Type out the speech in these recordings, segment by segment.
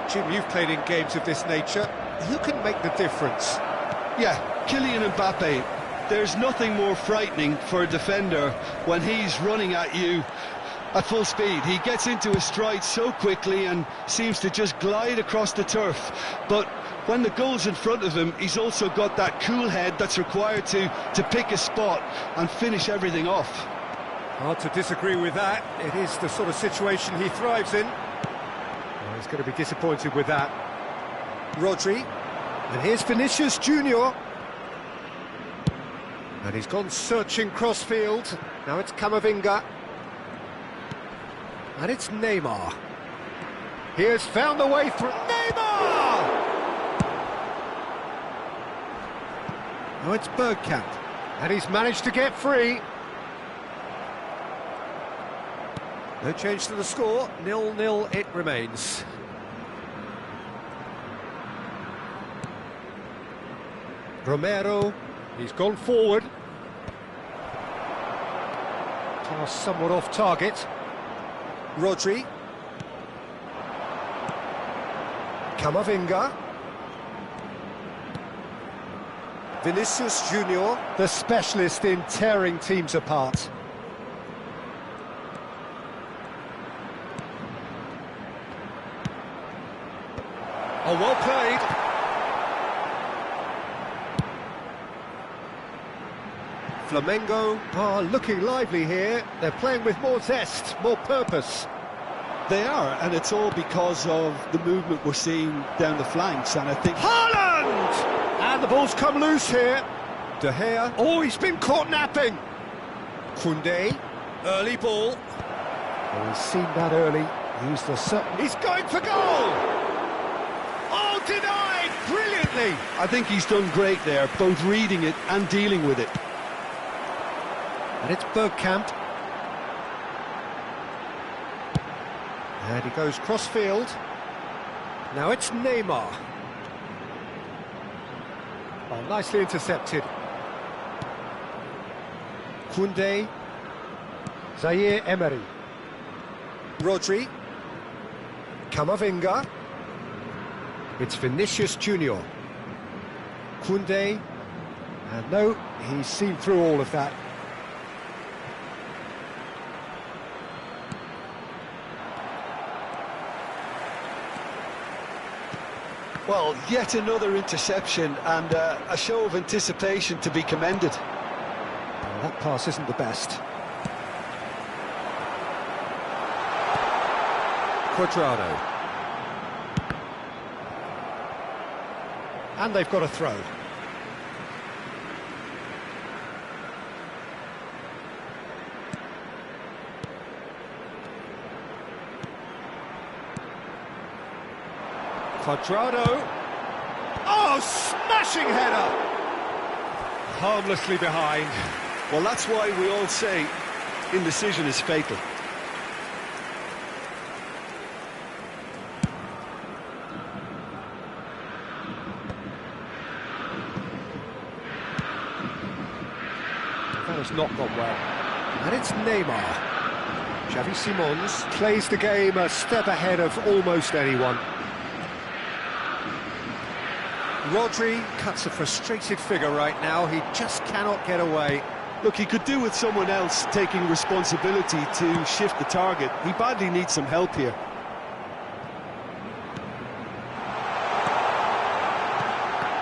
Jim, you've played in games of this nature. Who can make the difference? Yeah, Kylian Mbappe. There's nothing more frightening for a defender when he's running at you at full speed. He gets into his stride so quickly and seems to just glide across the turf. But when the goal's in front of him, he's also got that cool head that's required to pick a spot and finish everything off. Hard to disagree with that. It is the sort of situation he thrives in. Well, he's going to be disappointed with that. Rodri. And here's Vinicius Junior. And he's gone searching crossfield. Now it's Camavinga. And it's Neymar. He has found the way through. Neymar! Now it's Bergkamp. And he's managed to get free. No change to the score. 0-0 it remains. Romero. He's gone forward. Pass somewhat off target. Rodri. Camavinga. Vinicius Junior, the specialist in tearing teams apart. Oh, well played. Flamengo are looking lively here. They're playing with more zest, more purpose. They are, and it's all because of the movement we're seeing down the flanks, and I think... Haaland! And the ball's come loose here. De Gea. Oh, he's been caught napping. Koundé. Early ball. Oh, he's seen that early. Used the certain... He's going for goal! Oh, denied! Brilliantly! I think he's done great there, both reading it and dealing with it. And it's Bergkamp. And he goes cross-field. Now it's Neymar. Oh, nicely intercepted. Koundé. Zaire Emery. Rodri. Camavinga. It's Vinicius Junior. Koundé. And no, he's seen through all of that. Well, yet another interception and a show of anticipation to be commended. Well, that pass isn't the best. Cuadrado. And they've got a throw. Cuadrado. Oh, smashing header! Harmlessly behind. Well, that's why we all say indecision is fatal. That has not gone well. And it's Neymar. Xavi Simons plays the game a step ahead of almost anyone. Rodri cuts a frustrated figure right now. He just cannot get away. Look, he could do with someone else taking responsibility to shift the target. He badly needs some help here.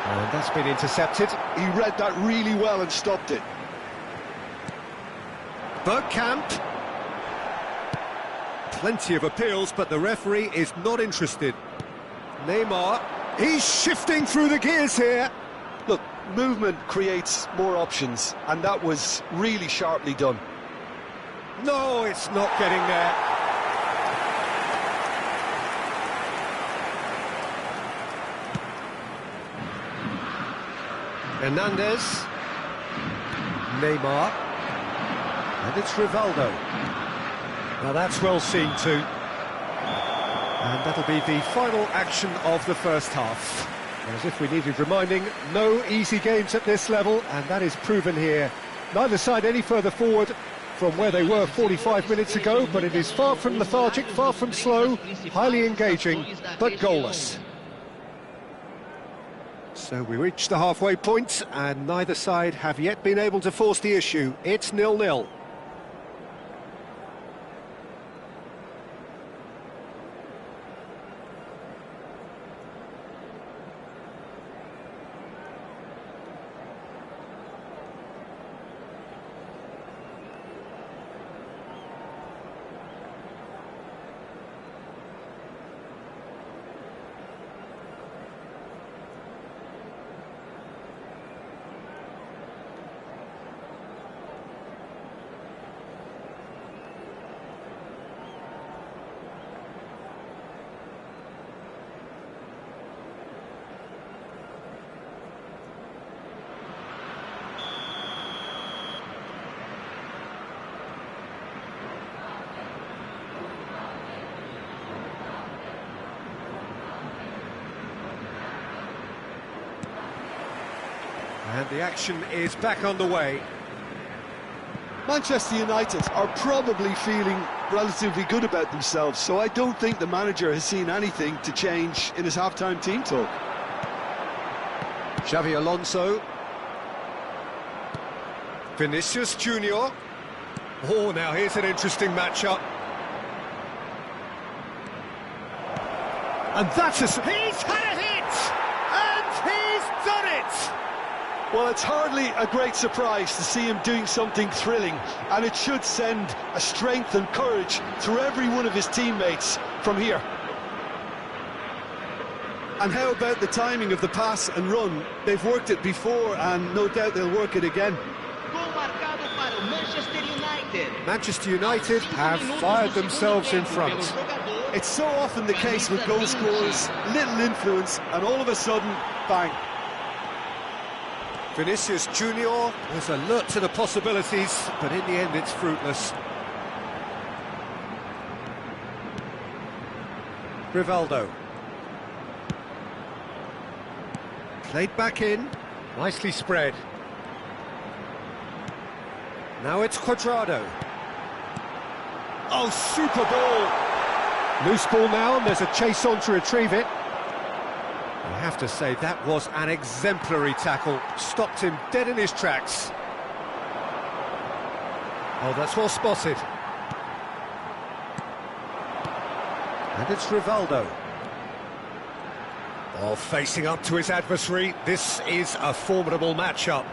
And that's been intercepted. He read that really well and stopped it. Bergkamp. Plenty of appeals, but the referee is not interested. Neymar. He's shifting through the gears here. Look, movement creates more options, and that was really sharply done. No, it's not getting there. Hernandez. Neymar. And it's Rivaldo. Now that's well seen too. And that'll be the final action of the first half. As if we needed reminding, no easy games at this level, and that is proven here. Neither side any further forward, from where they were 45 minutes ago, but it is far from lethargic, far from slow, highly engaging, but goalless. So we reach the halfway point, and neither side have yet been able to force the issue. It's 0-0. And the action is back underway. Manchester United are probably feeling relatively good about themselves, so I don't think the manager has seen anything to change in his half-time team talk. Xavi Alonso. Vinicius Junior. Oh, now here's an interesting matchup. And that's a... He's had a hit! And he's done it! Well, it's hardly a great surprise to see him doing something thrilling, and it should send a strength and courage through every one of his teammates from here. And how about the timing of the pass and run? They've worked it before, and no doubt they'll work it again. Manchester United have fired themselves in front. It's so often the case with goal scorers, little influence, and all of a sudden, bang. Vinicius Junior was alert to the possibilities, but in the end it's fruitless. Rivaldo. Played back in, nicely spread. Now it's Cuadrado. Oh, super ball! Loose ball now, and there's a chase on to retrieve it. I have to say, that was an exemplary tackle. Stopped him dead in his tracks. Oh, that's well spotted. And it's Rivaldo. Oh, facing up to his adversary. This is a formidable matchup.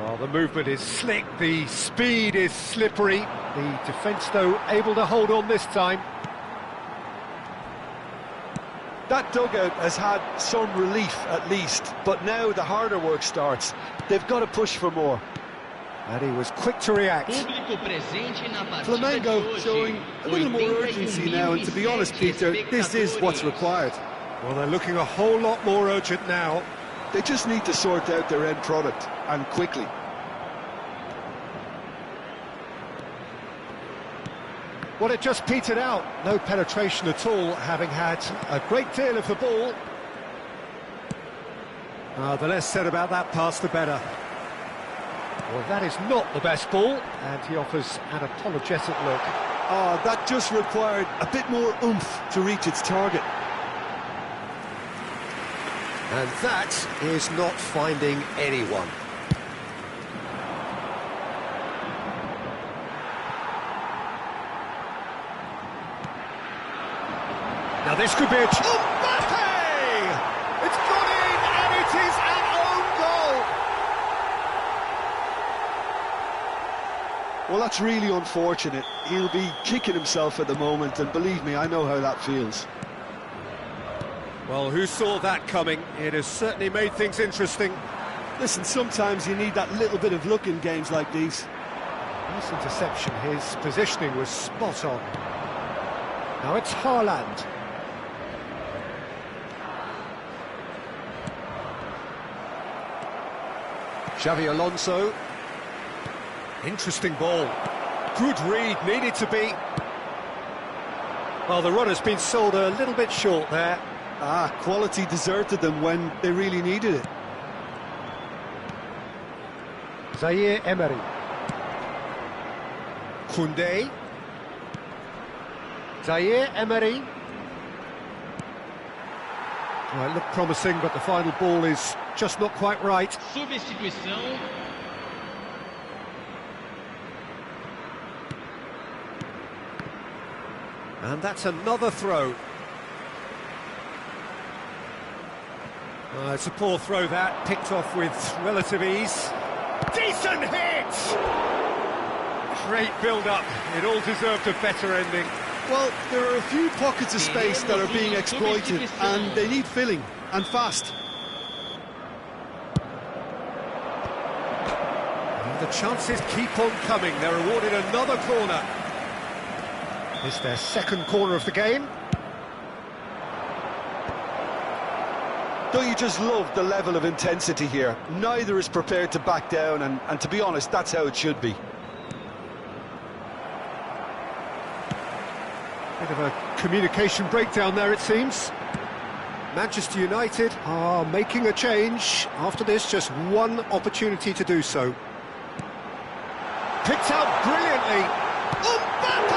Oh, the movement is slick, the speed is slippery. The defence, though, able to hold on this time. That dugout has had some relief at least, but now the harder work starts. They've got to push for more. And he was quick to react. Flamengo showing a little more urgency now, and to be honest, Peter, this is what's required. Well, they're looking a whole lot more urgent now. They just need to sort out their end product, and quickly. Well, it just petered out. No penetration at all, having had a great deal of the ball. The less said about that pass, the better. Well, that is not the best ball, and he offers an apologetic look. That just required a bit more oomph to reach its target. And that is not finding anyone. Now this could be a... Mbappe! It's gone in, and it is an own goal! Well, that's really unfortunate. He'll be kicking himself at the moment, and believe me, I know how that feels. Well, who saw that coming? It has certainly made things interesting. Listen, sometimes you need that little bit of luck in games like these. Nice interception. His positioning was spot on. Now it's Haaland. Xavi Alonso. Interesting ball. Good read, needed to be. Well, the run has been sold a little bit short there. Quality deserted them when they really needed it. Zaire Emery. Koundé. Zaire Emery. Well, it looked promising, but the final ball is just not quite right. Substituição. And that's another throw. It's a poor throw that, picked off with relative ease. Decent hit! Great build-up, it all deserved a better ending. Well, there are a few pockets of space that are being exploited, and they need filling, and fast. And the chances keep on coming, they're awarded another corner. It's their second corner of the game. Don't you just love the level of intensity here? Neither is prepared to back down, and to be honest, that's how it should be. Bit of a communication breakdown there, it seems. Manchester United are making a change. After this, just one opportunity to do so. Picked out brilliantly. Mbappe!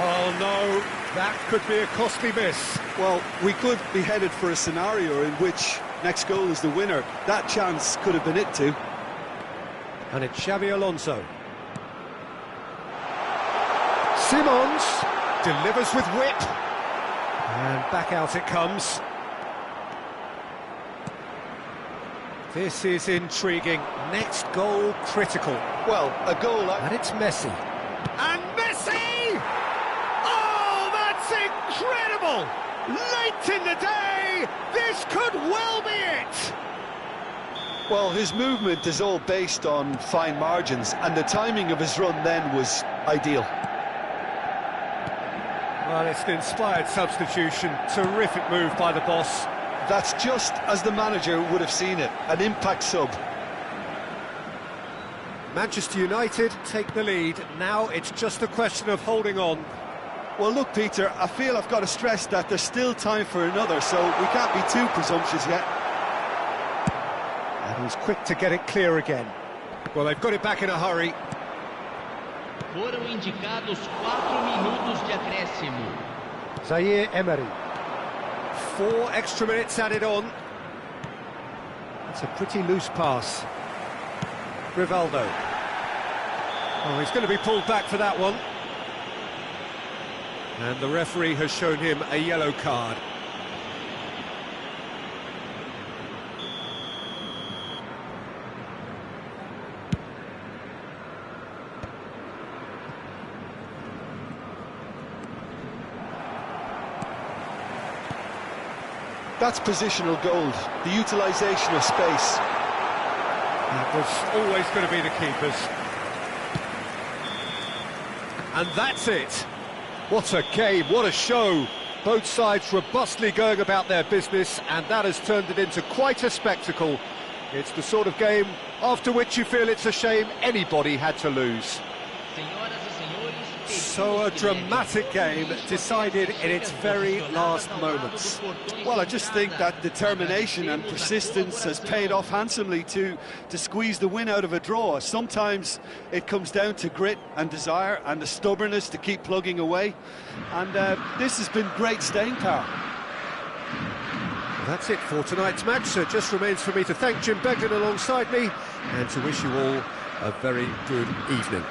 Oh no, that could be a costly miss. Well, we could be headed for a scenario in which next goal is the winner. That chance could have been it too. And it's Xabi Alonso. Simons delivers with whip. And back out it comes. This is intriguing. Next goal critical. Well, a goal... And it's Messi. And Messi! Oh, that's incredible! Late in the day, this could well be it! Well, his movement is all based on fine margins, and the timing of his run then was ideal. Well, it's an inspired substitution. Terrific move by the boss. That's just as the manager would have seen it, an impact sub. Manchester United take the lead. Now it's just a question of holding on. Well, look, Peter, I feel I've got to stress that there's still time for another, so we can't be too presumptuous yet. And he's quick to get it clear again. Well, they've got it back in a hurry. Foram indicados 4 minutos de acréscimo. Zaire Emery. 4 extra minutes added on. It's a pretty loose pass. Rivaldo. Oh, he's going to be pulled back for that one. And the referee has shown him a yellow card. That's positional gold, the utilisation of space. That was always going to be the keepers. And that's it. What a game, what a show. Both sides robustly going about their business, and that has turned it into quite a spectacle. It's the sort of game after which you feel it's a shame anybody had to lose. So a dramatic game decided in its very last moments. Well, I just think that determination and persistence has paid off handsomely to squeeze the win out of a draw. Sometimes it comes down to grit and desire and the stubbornness to keep plugging away. And this has been great staying power. That's it for tonight's match. So it just remains for me to thank Jim Begden alongside me and to wish you all a very good evening.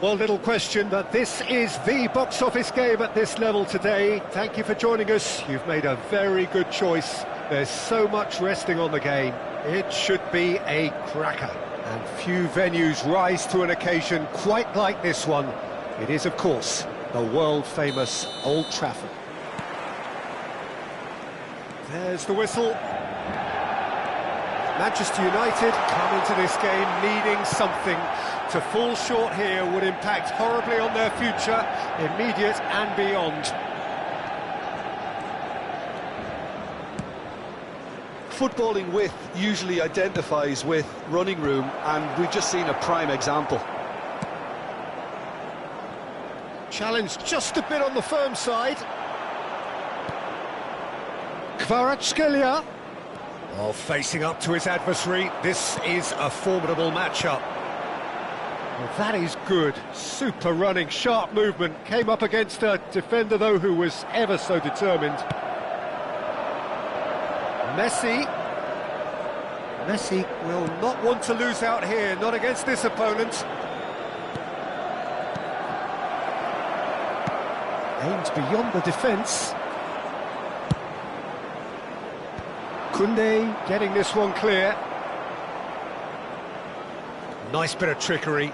Well, little question that this is the box office game at this level today. Thank you for joining us. You've made a very good choice. There's so much resting on the game. It should be a cracker. And few venues rise to an occasion quite like this one. It is, of course, the world-famous Old Trafford. There's the whistle. Manchester United come into this game needing something. To fall short here would impact horribly on their future, immediate and beyond. Footballing width usually identifies with running room, and we've just seen a prime example. Challenge just a bit on the firm side. Kvaratskhelia. Oh, facing up to his adversary, this is a formidable matchup. Well, that is good. Super running, sharp movement. Came up against a defender, though, who was ever so determined. Messi will not want to lose out here, not against this opponent. Aims beyond the defence. Koundé getting this one clear. Nice bit of trickery.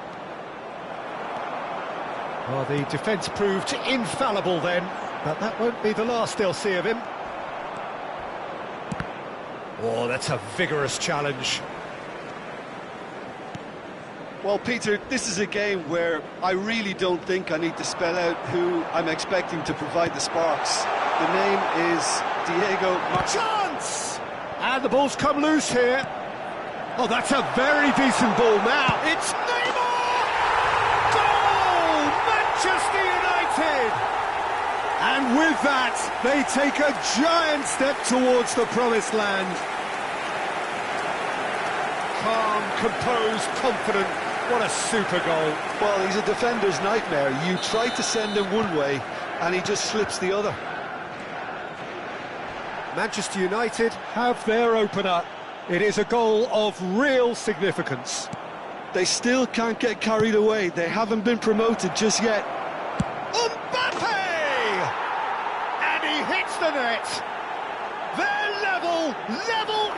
Well, the defence proved infallible then, but that won't be the last they'll see of him. Oh, that's a vigorous challenge. Well, Peter, this is a game where I really don't think I need to spell out who I'm expecting to provide the sparks. The name is Diego Chance! And the ball's come loose here. Oh, that's a very decent ball now. It's Neymar! Goal! Manchester United! And with that, they take a giant step towards the promised land. Calm, composed, confident. What a super goal. Well, he's a defender's nightmare. You try to send him one way, and he just slips the other. Manchester United have their opener. It is a goal of real significance. They still can't get carried away. They haven't been promoted just yet. Mbappe! And he hits the net. They're level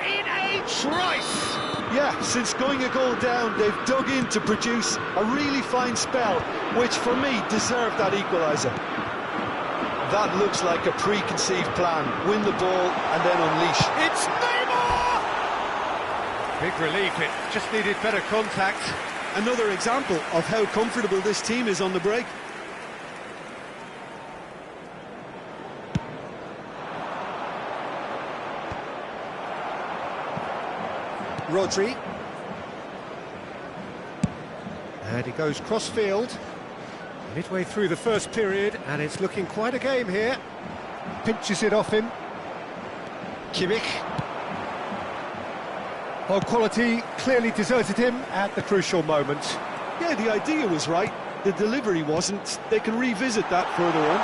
in a trice. Yeah, since going a goal down, they've dug in to produce a really fine spell, which for me deserved that equaliser. That looks like a preconceived plan. Win the ball and then unleash. It's Neymar! Big relief, it just needed better contact. Another example of how comfortable this team is on the break. Rodri. And he goes cross-field. Midway through the first period, and it's looking quite a game here. Pinches it off him. Kimmich. Oh, quality clearly deserted him at the crucial moment. Yeah, the idea was right. The delivery wasn't. They can revisit that further on.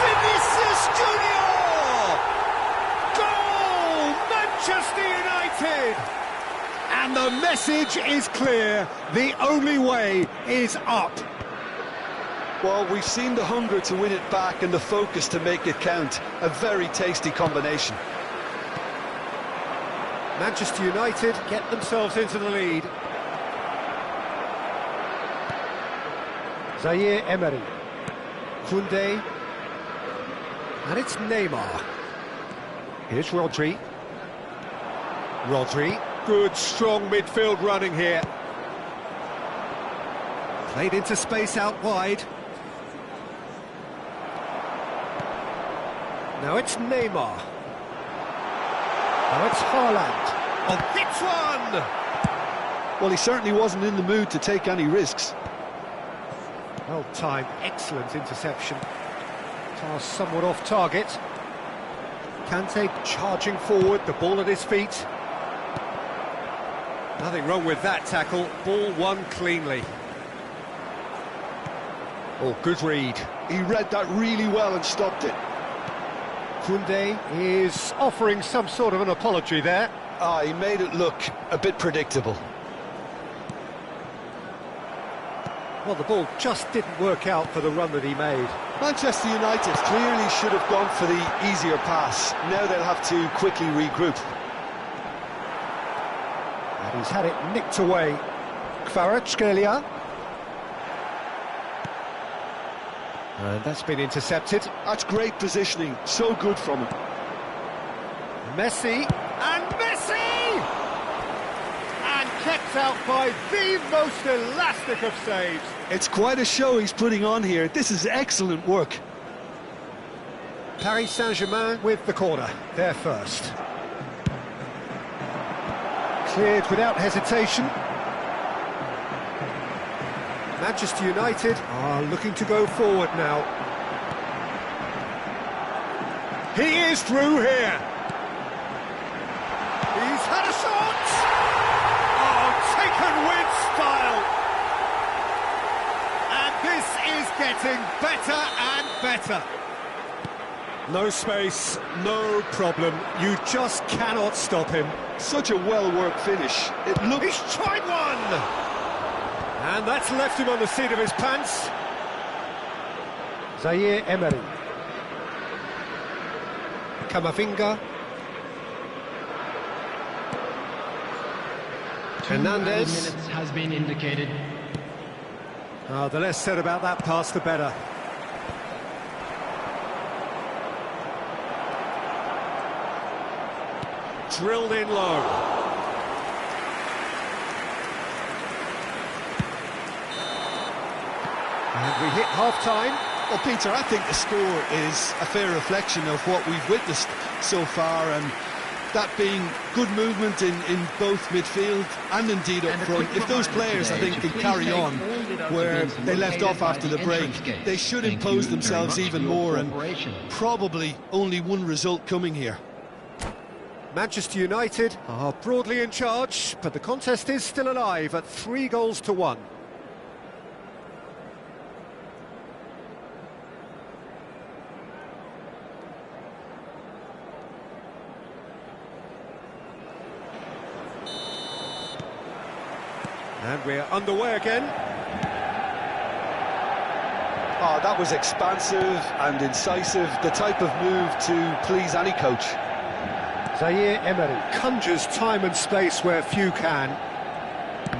Vinicius Junior! Goal! Manchester United! And the message is clear. The only way is up. Well, we've seen the hunger to win it back and the focus to make it count. A very tasty combination. Manchester United get themselves into the lead. Zaire Emery. Koundé. And it's Neymar. Here's Rodri. Rodri. Good, strong midfield running here. Played into space out wide. Now it's Neymar. Now it's Haaland. Oh, hits one! Well, he certainly wasn't in the mood to take any risks. Well timed, excellent interception. Pass somewhat off target. Kante charging forward, the ball at his feet. Nothing wrong with that tackle, ball won cleanly. Oh, good read. He read that really well and stopped it. Koundé is offering some sort of an apology there. He made it look a bit predictable. Well, the ball just didn't work out for the run that he made. Manchester United clearly should have gone for the easier pass. Now they'll have to quickly regroup. And he's had it nicked away. Kvaratskhelia. And that's been intercepted. That's great positioning, so good from him. Messi, and Messi! And kept out by the most elastic of saves. It's quite a show he's putting on here. This is excellent work. Paris Saint-Germain with the corner, they're first. Cleared without hesitation. Manchester United are looking to go forward now. He is through here. He's had a shot! Oh, taken with style! And this is getting better and better. No space, no problem. You just cannot stop him. Such a well-worked finish. It looks... He's tried one! And that's left him on the seat of his pants. Zaire Emery. Camavinga. Hernandez. 2 minutes has been indicated. Oh, the less said about that pass, the better. Drilled in low. And we hit half-time. Well, Peter, I think the score is a fair reflection of what we've witnessed so far, and that being good movement in both midfield and indeed up front. If those players, I think, can carry on where they left off after the break, they should impose themselves even more, and probably only one result coming here. Manchester United are broadly in charge, but the contest is still alive at 3-1. And we're underway again. Oh, that was expansive and incisive, the type of move to please any coach. Zaire Emery conjures time and space where few can.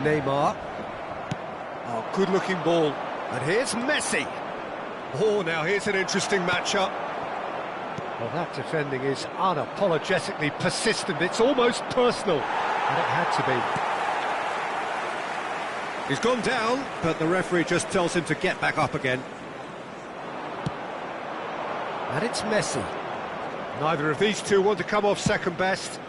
Neymar. Oh, good-looking ball. And here's Messi. Oh, now here's an interesting matchup. Well, that defending is unapologetically persistent. It's almost personal. And it had to be. He's gone down, but the referee just tells him to get back up again. And it's Messi. Neither of these two want to come off second best.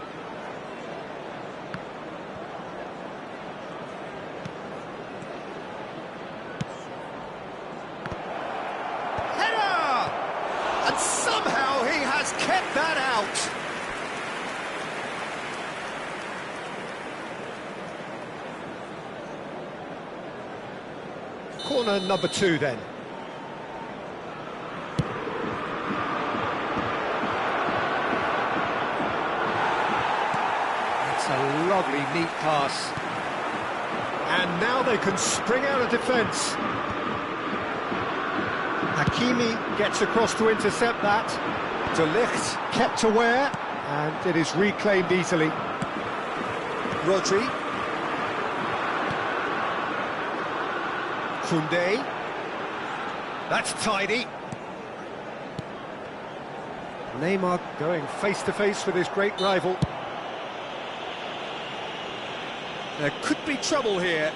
Header! And somehow he has kept that out. Corner number 2 then. That's a lovely, neat pass. And now they can spring out of defence. Hakimi gets across to intercept that. De Ligt kept aware, and it is reclaimed easily. Rodri. Koundé. That's tidy. Neymar going face-to-face with his great rival. There could be trouble here,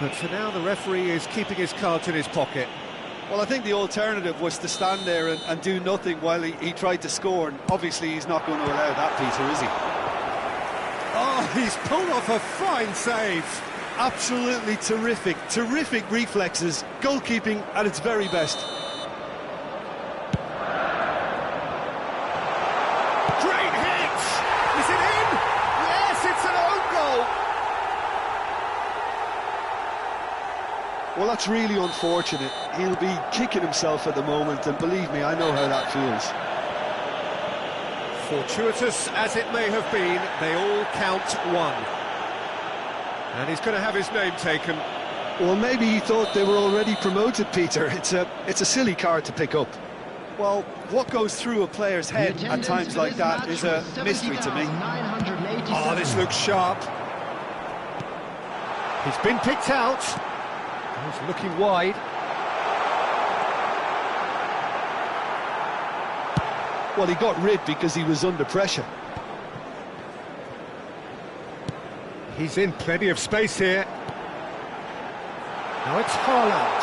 but for now the referee is keeping his cards in his pocket. Well, I think the alternative was to stand there and do nothing while he tried to score, and obviously he's not going to allow that, Peter, is he? Oh, he's pulled off a fine save. Absolutely terrific reflexes, goalkeeping at its very best. Great hit! Is it in? Yes, it's an own goal! Well, that's really unfortunate. He'll be kicking himself at the moment, and believe me, I know how that feels. Fortuitous as it may have been, they all count one. And he's going to have his name taken. Well, maybe he thought they were already promoted, Peter. It's a silly card to pick up. Well, what goes through a player's head at times like that is a mystery to me. Oh, this looks sharp. He's been picked out. He's looking wide. Well, he got rid because he was under pressure. He's in plenty of space here. Now it's Haaland.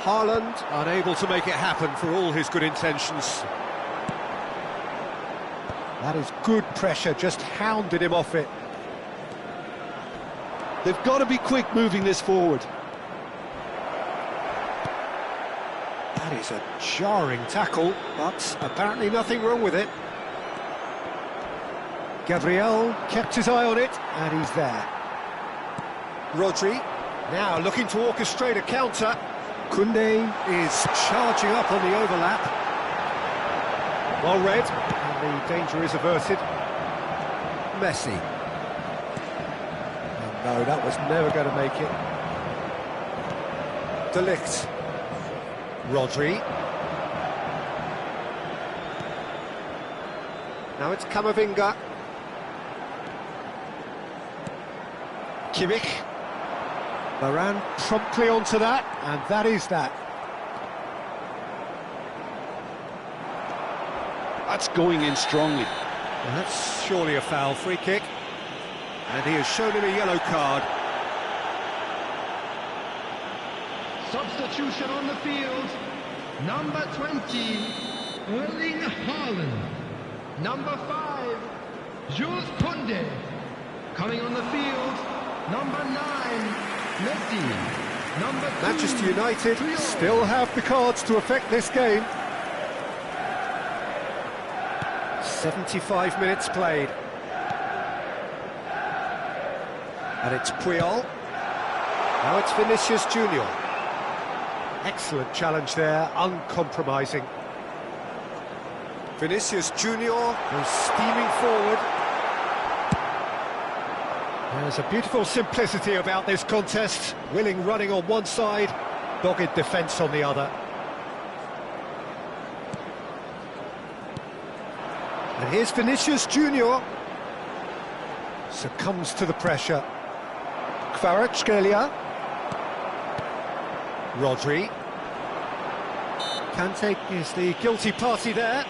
Haaland unable to make it happen for all his good intentions. That is good pressure, just hounded him off it. They've got to be quick moving this forward. That is a jarring tackle, but apparently nothing wrong with it. Gabriel kept his eye on it, and he's there. Rodri, now looking to orchestrate a counter. Koundé is charging up on the overlap. Well read, and the danger is averted. Messi. Oh no, that was never going to make it. De Ligt. Rodri. Now it's Camavinga. Kimmich. Varane promptly onto that, and that is that. That's going in strongly. And that's surely a foul, free kick. And he has shown him a yellow card. Substitution on the field. Number 20, Erling Haaland. Number 5, Jules Koundé. Coming on the field, number 9, Messi. Number 2, Manchester United still have the cards to affect this game. 75 minutes played. And it's Puyol. Now it's Vinicius Junior. Excellent challenge there, uncompromising. Vinicius Junior goes steaming forward. There's a beautiful simplicity about this contest. Willing running on one side, dogged defence on the other. And here's Vinicius Junior. Succumbs to the pressure. Kvaratskhelia. Rodri. Kante is the guilty party there.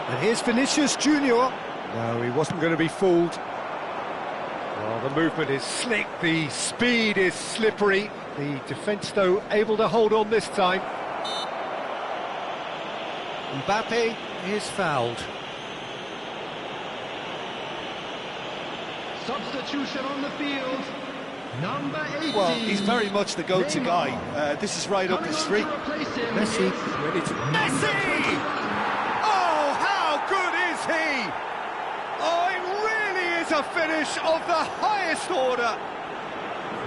And here's Vinicius Junior. No, he wasn't going to be fooled. Well, the movement is slick, the speed is slippery. The defence, though, able to hold on this time. Mbappe is fouled. Substitution on the field. Number 18. Well, he's very much the go-to guy. This is right up his street. Messi, ready to... Messi! Oh, how good is he? Oh, it really is a finish of the highest order.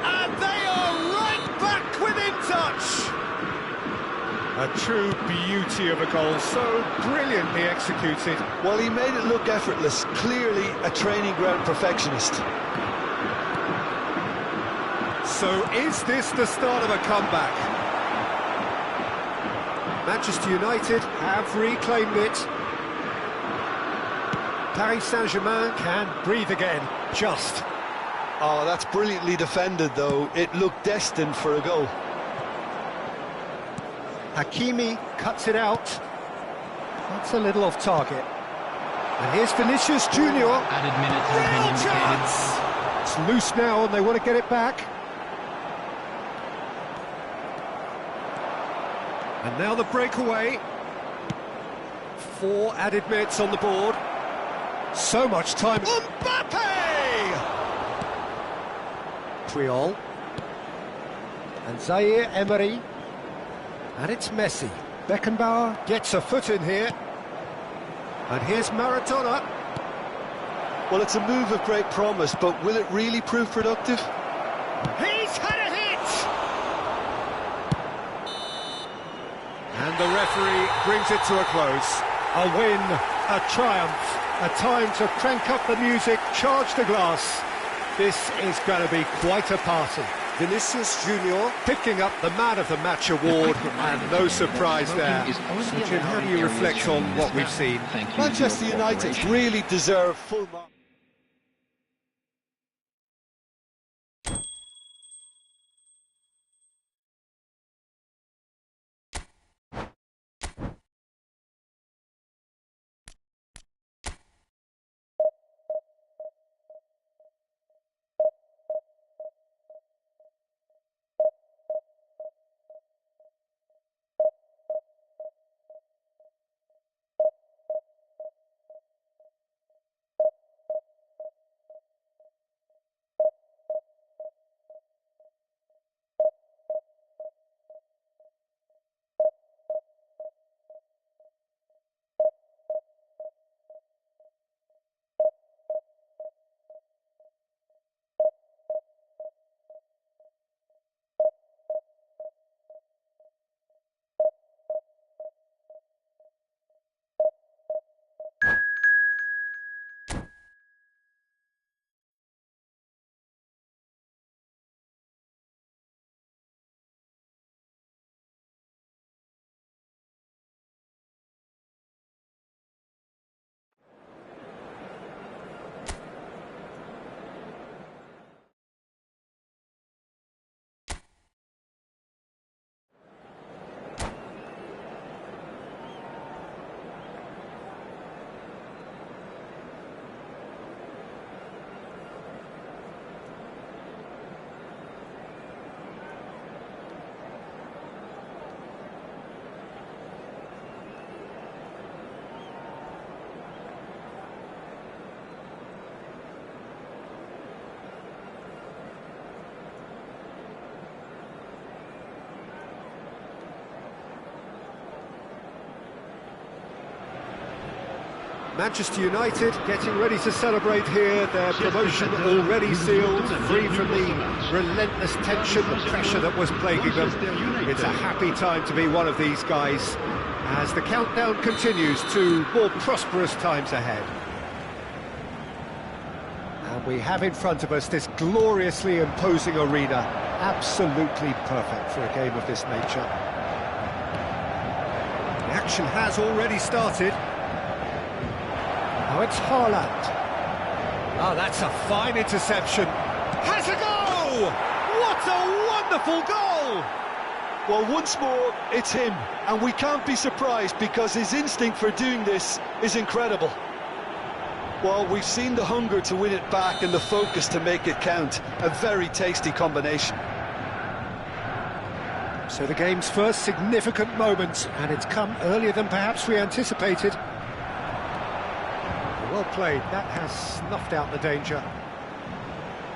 And they are right back within touch. A true beauty of a goal, so brilliantly executed. Well, he made it look effortless, clearly a training ground perfectionist. So is this the start of a comeback? Manchester United have reclaimed it. Paris Saint-Germain can breathe again, just. Oh, that's brilliantly defended, though. It looked destined for a goal. Hakimi cuts it out. That's a little off target. And here's Vinicius Junior. Added minutes has been indicated. Chance! It's loose now and they want to get it back. And now the breakaway. 4 added minutes on the board. So much time. Mbappe! Puyol. And Zaire Emery. And it's Messi. Beckenbauer gets a foot in here. And here's Maradona. Well, it's a move of great promise, but will it really prove productive? He's had a hit! And the referee brings it to a close. A win, a triumph. A time to crank up the music, charge the glass. This is going to be quite a party. Vinicius Junior Picking up the Man of the Match award, and no surprise there. So Jim, how do you reflect on what we've seen? Manchester United really deserve full marks. Manchester United getting ready to celebrate here, their promotion already sealed, free from the relentless tension, the pressure that was plaguing them. It's a happy time to be one of these guys as the countdown continues to more prosperous times ahead. And we have in front of us this gloriously imposing arena, absolutely perfect for a game of this nature. The action has already started. Now it's Haaland. Oh, that's a fine interception. Has a go! What a wonderful goal! Well, once more, it's him, and we can't be surprised because his instinct for doing this is incredible. Well, we've seen the hunger to win it back and the focus to make it count. A very tasty combination. So the game's first significant moment, and it's come earlier than perhaps we anticipated. Well played, that has snuffed out the danger.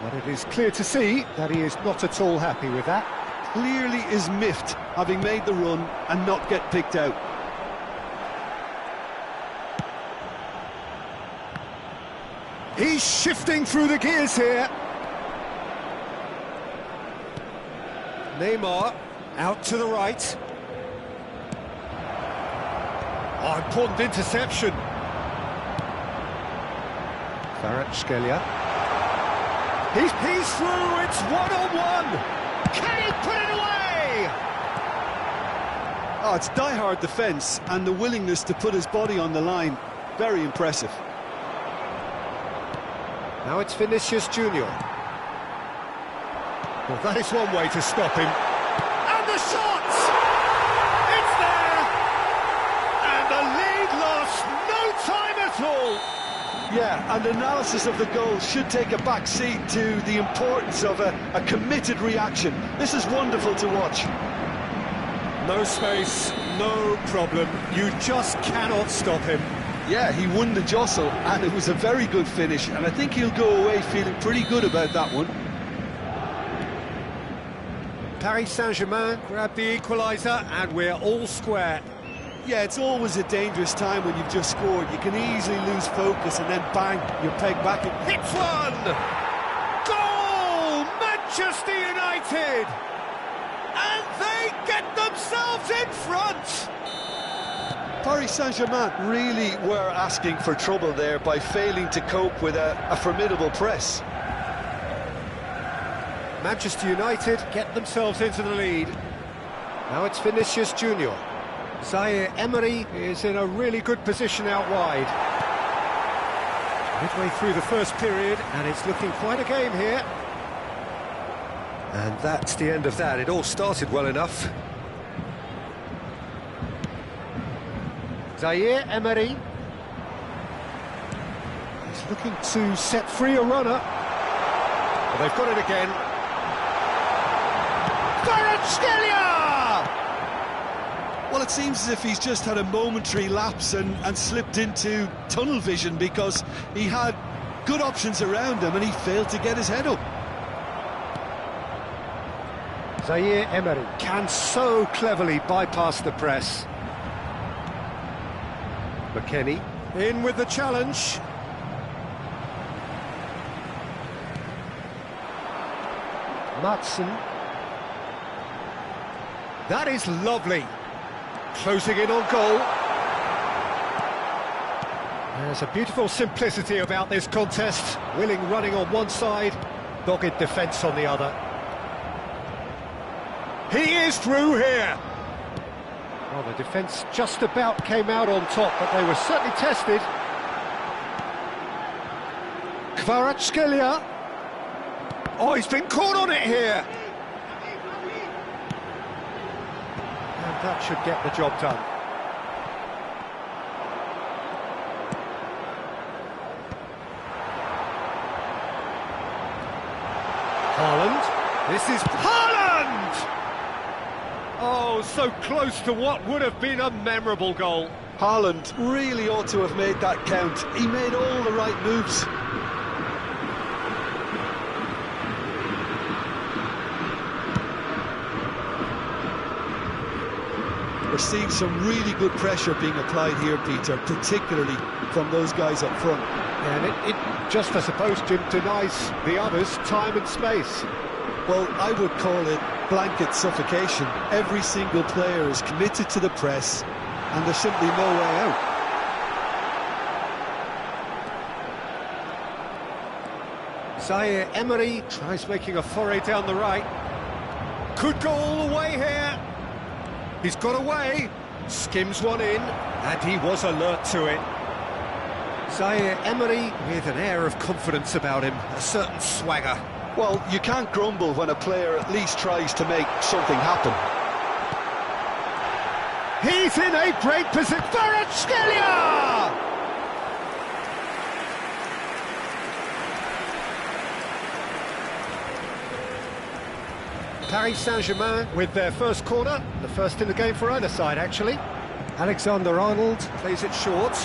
But it is clear to see that he is not at all happy with that. Clearly is miffed, having made the run and not get picked out. He's shifting through the gears here. Neymar out to the right. Oh, important interception. Kvaratskhelia. He's through, it's one-on-one! Can he put it away? Oh, it's die-hard defence and the willingness to put his body on the line. Very impressive. Now it's Vinicius Junior. Well, that is one way to stop him. And the shot! It's there! And the lead lost no time at all! Yeah, and analysis of the goal should take a back seat to the importance of a committed reaction. This is wonderful to watch. No space, no problem. You just cannot stop him. Yeah, he won the jostle, and it was a very good finish, and I think he'll go away feeling pretty good about that one. Paris Saint-Germain grab the equaliser, and we're all square. Yeah, it's always a dangerous time when you've just scored. You can easily lose focus and then bang, you're pegged back. Hits one! Goal! Manchester United! And they get themselves in front! Paris Saint-Germain really were asking for trouble there by failing to cope with a formidable press. Manchester United get themselves into the lead. Now it's Vinicius Junior. Zaire Emery is in a really good position out wide. Midway through the first period, and it's looking quite a game here. And that's the end of that. It all started well enough. Zaire Emery. He's looking to set free a runner. Well, they've got it again. Well, it seems as if he's just had a momentary lapse and slipped into tunnel vision, because he had good options around him and he failed to get his head up. Zaire Emery can so cleverly bypass the press. McKennie in with the challenge. Matson. That is lovely. Closing in on goal. There's a beautiful simplicity about this contest. Willing running on one side, dogged defence on the other. He is through here. Well, the defence just about came out on top, but they were certainly tested. Kvaratskhelia. Oh, he's been caught on it here. And that should get the job done. Haaland. This is Haaland! Oh, so close to what would have been a memorable goal. Haaland really ought to have made that count. He made all the right moves. We're seeing some really good pressure being applied here, Peter, particularly from those guys up front. And it just, I suppose, Jim, denies the others time and space. Well, I would call it blanket suffocation. Every single player is committed to the press, and there's simply no way out. Zaire Emery tries making a foray down the right. Could go all the way here. He's got away, skims one in, and he was alert to it. Zaire Emery with an air of confidence about him, a certain swagger. Well, you can't grumble when a player at least tries to make something happen. He's in a great position. Kvaratskhelia! Paris Saint-Germain with their first corner, the first in the game for either side, actually. Alexander-Arnold plays it short.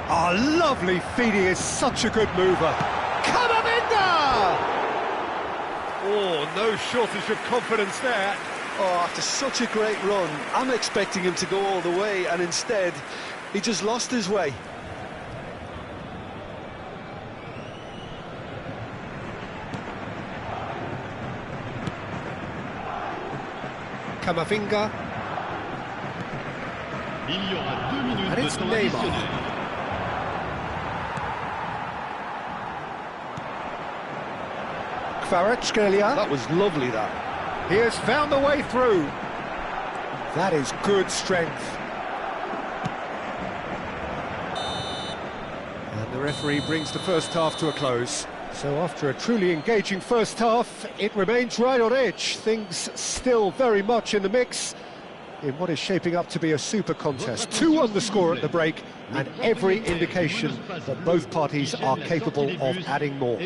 Oh, lovely feed, he is such a good mover. Camavinga! Oh, no shortage of confidence there. Oh, after such a great run, I'm expecting him to go all the way, and instead, he just lost his way. Camavinga. And it's Neymar. Kvaratskhelia. That was lovely, that. He has found the way through. That is good strength. And the referee brings the first half to a close. So after a truly engaging first half, it remains right on edge. Things still very much in the mix in what is shaping up to be a super contest. 2 on the score at the break, and every indication that both parties are capable of adding more.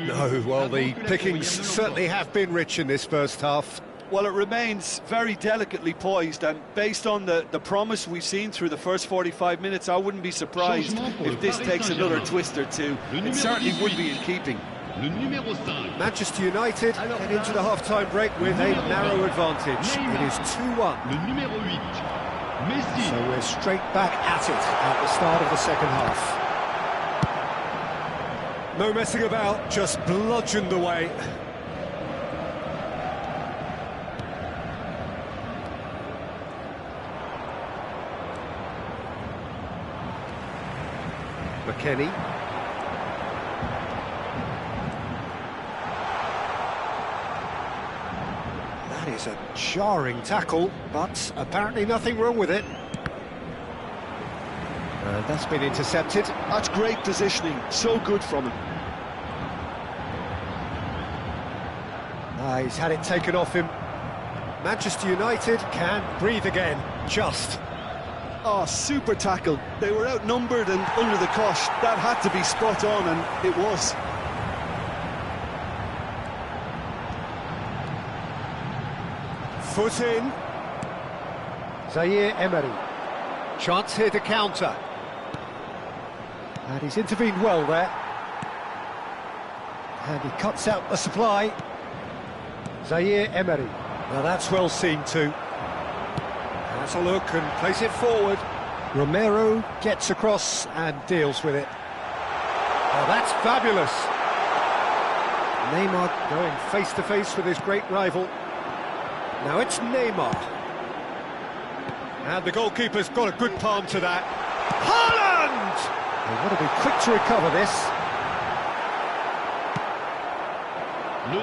No, well, the pickings certainly have been rich in this first half. Well, it remains very delicately poised, and based on the promise we've seen through the first 45 minutes, I wouldn't be surprised if this takes another twist or two. It certainly would be in keeping. Manchester United get into the half-time break with a narrow advantage. It is 2-1. So we're straight back at it at the start of the second half. No messing about, just bludgeoned away. McKennie. That is a jarring tackle, but apparently nothing wrong with it. And that's been intercepted. That's great positioning, so good from him. He's had it taken off him. Manchester United can breathe again, just. Oh, super tackle. They were outnumbered and under the cosh. That had to be spot on, and it was. Foot in. Zaire Emery. Chance here to counter. And he's intervened well there. And he cuts out the supply. Zaire Emery. Now that's well seen too. Has a look and plays it forward. Romero gets across and deals with it. Oh, that's fabulous. Neymar going face to face with his great rival. Now it's Neymar. And the goalkeeper's got a good palm to that. Haaland! They want to be quick to recover this.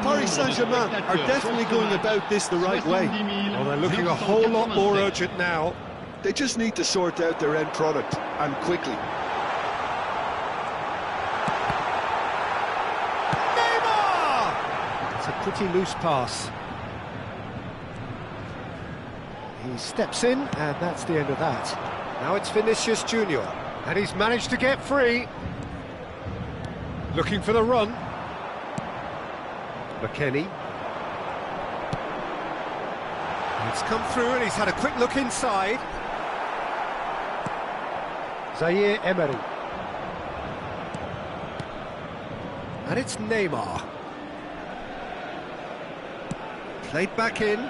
Paris Saint-Germain are definitely going about this the right way. Well, they're looking a whole lot more urgent now. They just need to sort out their end product, and quickly. Neymar! It's a pretty loose pass. He steps in, and that's the end of that. Now it's Vinicius Junior, and he's managed to get free. Looking for the run. McKennie. It's come through and he's had a quick look inside. Zaire Emery. And it's Neymar. Played back in. And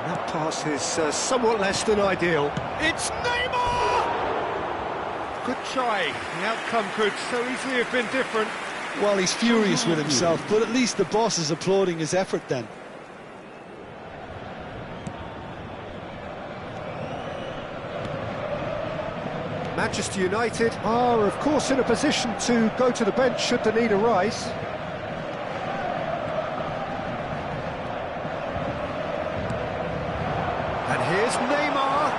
that pass is somewhat less than ideal. It's Neymar! Good try. The outcome could so easily have been different. Well, he's furious with himself, but at least the boss is applauding his effort then. Manchester United are, of course, in a position to go to the bench should the need arise. And here's Neymar.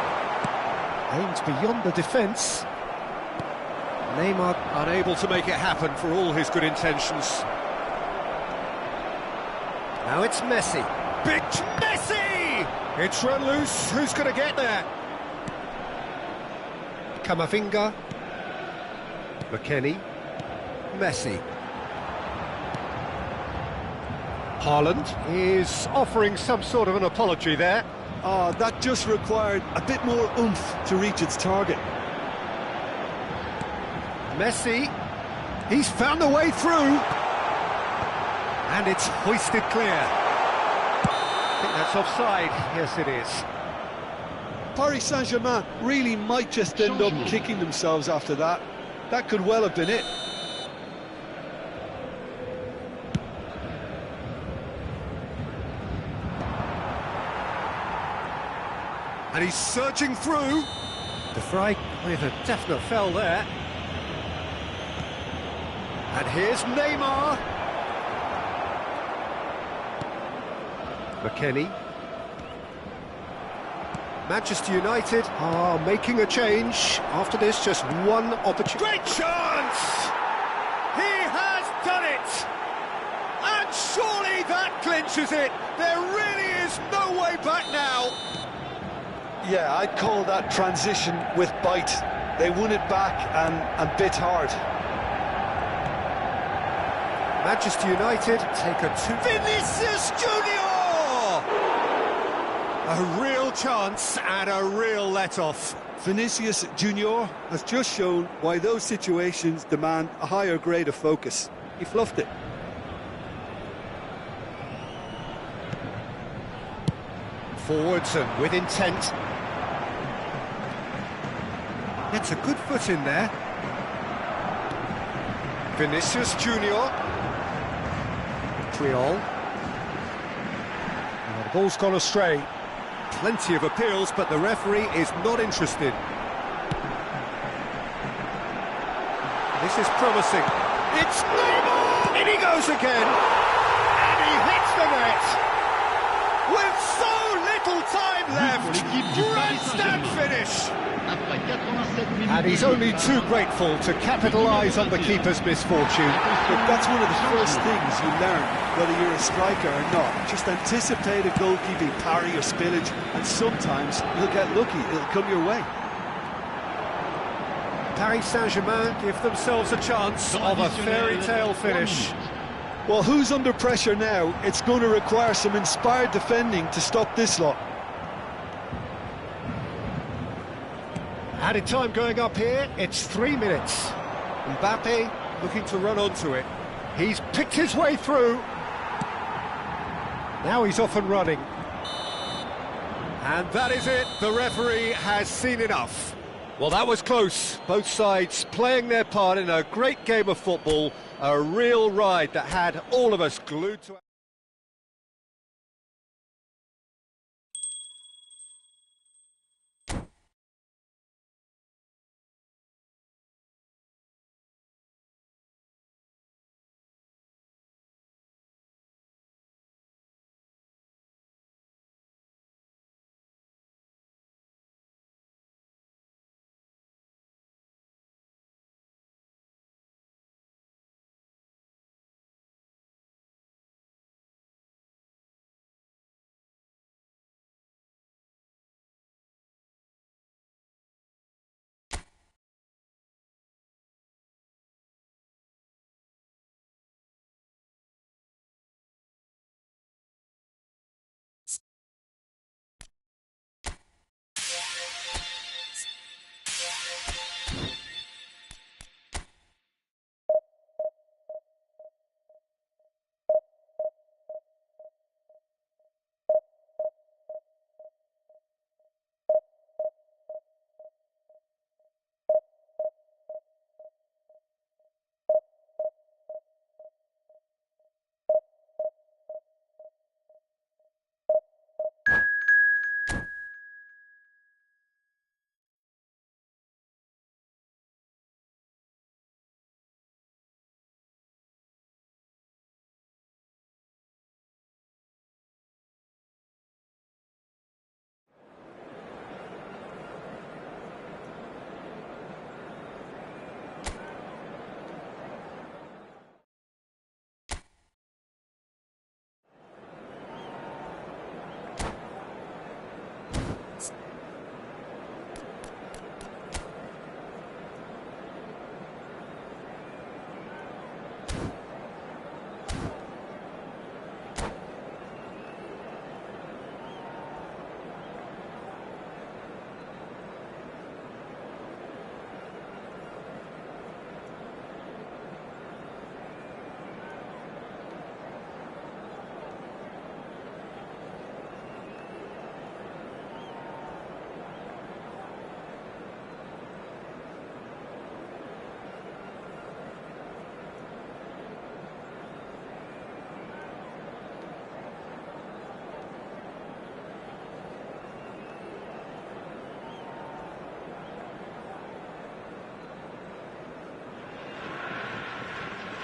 Aims beyond the defence. Neymar unable to make it happen for all his good intentions. Now it's Messi. Big Messi! It's run loose. Who's going to get there? Camavinga. McKennie. Messi. Haaland is offering some sort of an apology there. Oh, that just required a bit more oomph to reach its target. Messi, he's found a way through, and it's hoisted clear. I think that's offside. Yes, it is. Paris Saint-Germain really might just end up kicking themselves after that. That could well have been it. And he's surging through. De Vrij with a definite fell there. And here's Neymar. McKennie. Manchester United are making a change. After this, just one opportunity. Great chance! He has done it! And surely that clinches it. There really is no way back now. Yeah, I'd call that transition with bite. They won it back and bit hard. Manchester United take a two. Vinicius Junior! A real chance and a real let-off. Vinicius Junior has just shown why those situations demand a higher grade of focus. He fluffed it. Forwards and with intent. Gets a good foot in there. Vinicius Junior. Triol. The ball's gone astray. Plenty of appeals, but the referee is not interested. This is promising. It's Neymar! In he goes again! And he hits the net! With so little time left! Grandstand finish! And he's only too grateful to capitalise on the keeper's misfortune. But that's one of the first things you learn, whether you're a striker or not. Just anticipate a goalkeeping parry or spillage, and sometimes you'll get lucky, it'll come your way. Paris Saint-Germain give themselves a chance of a fairy tale finish. Well, who's under pressure now? It's going to require some inspired defending to stop this lot. Added time going up here, it's 3 minutes. Mbappe looking to run onto it. He's picked his way through. Now he's off and running. And that is it, the referee has seen enough. Well, that was close. Both sides playing their part in a great game of football, a real ride that had all of us glued to...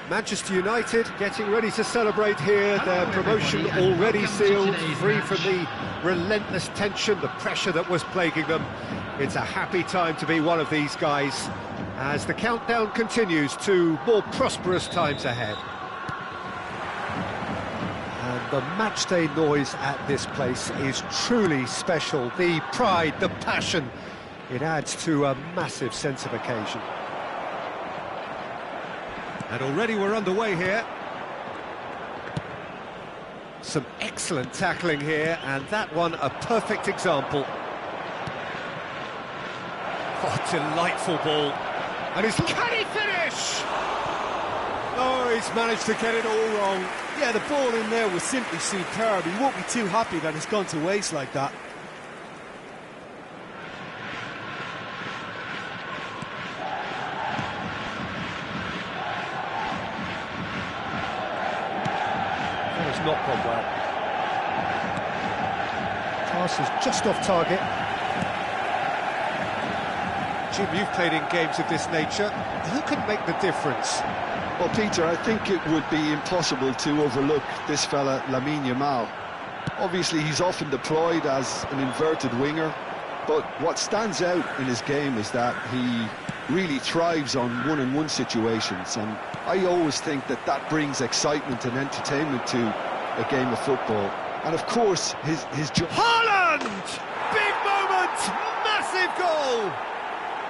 Manchester United getting ready to celebrate here, their promotion already sealed, free from the relentless tension, the pressure that was plaguing them. It's a happy time to be one of these guys as the countdown continues to more prosperous times ahead. And the matchday noise at this place is truly special. The pride, the passion, it adds to a massive sense of occasion. And already we're underway here. Some excellent tackling here, and that one a perfect example. Oh, delightful ball. And can he finish? Oh, he's managed to get it all wrong. Yeah, the ball in there was simply superb. He won't be too happy that it's gone to waste like that. Not gone well. Pass is just off target. Jim, you've played in games of this nature. Who can make the difference? Well, Peter, I think it would be impossible to overlook this fella, Lamine Yamal. Obviously, he's often deployed as an inverted winger, but what stands out in his game is that he really thrives on one-on-one situations, and I always think that that brings excitement and entertainment to a game of football. And of course, his Haaland! Big moment! Massive goal!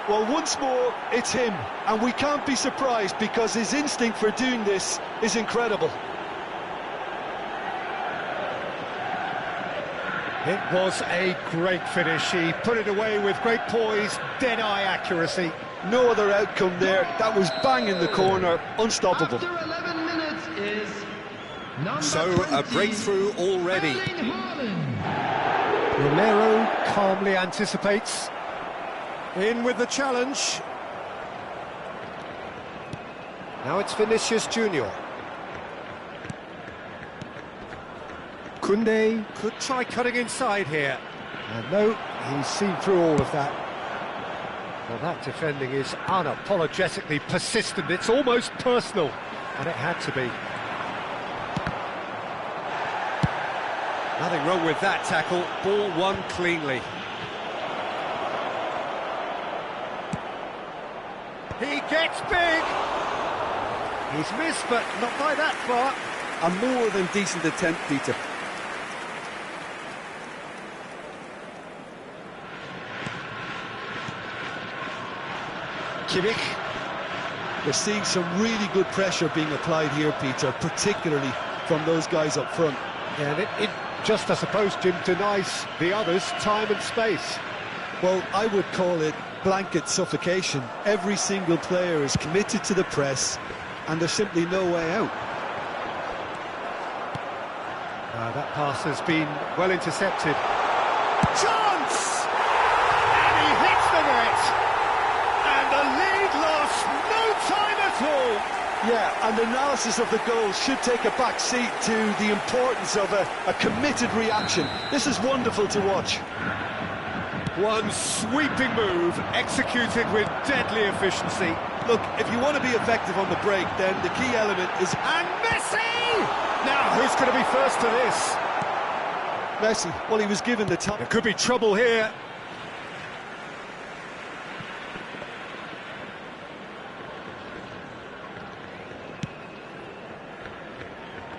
Well, once more, it's him, and we can't be surprised because his instinct for doing this is incredible. It was a great finish. He put it away with great poise, dead-eye accuracy. No other outcome there. That was bang in the corner, unstoppable. After 11 minutes is number So, 20, a breakthrough already. Erling Haaland. Romero calmly anticipates. In with the challenge. Now it's Vinicius Junior. Koundé could try cutting inside here. And no, he's seen through all of that. Well, that defending is unapologetically persistent. It's almost personal. And it had to be. Nothing wrong with that tackle. Ball won cleanly. He gets big! He's missed, but not by that far. A more than decent attempt, Peter. Kimmich. We're seeing some really good pressure being applied here, Peter, particularly from those guys up front. Yeah, and it just, I suppose, Jim, denies the others time and space. Well, I would call it blanket suffocation. Every single player is committed to the press, and there's simply no way out. That pass has been well intercepted. Chance! And he hits the net! And the lead lost no time at all! Yeah, and analysis of the goal should take a back seat to the importance of a committed reaction. This is wonderful to watch. One sweeping move, executed with deadly efficiency. Look, if you want to be effective on the break, then the key element is... And Messi! Now, who's going to be first to this? Messi. Well, he was given the time. There could be trouble here.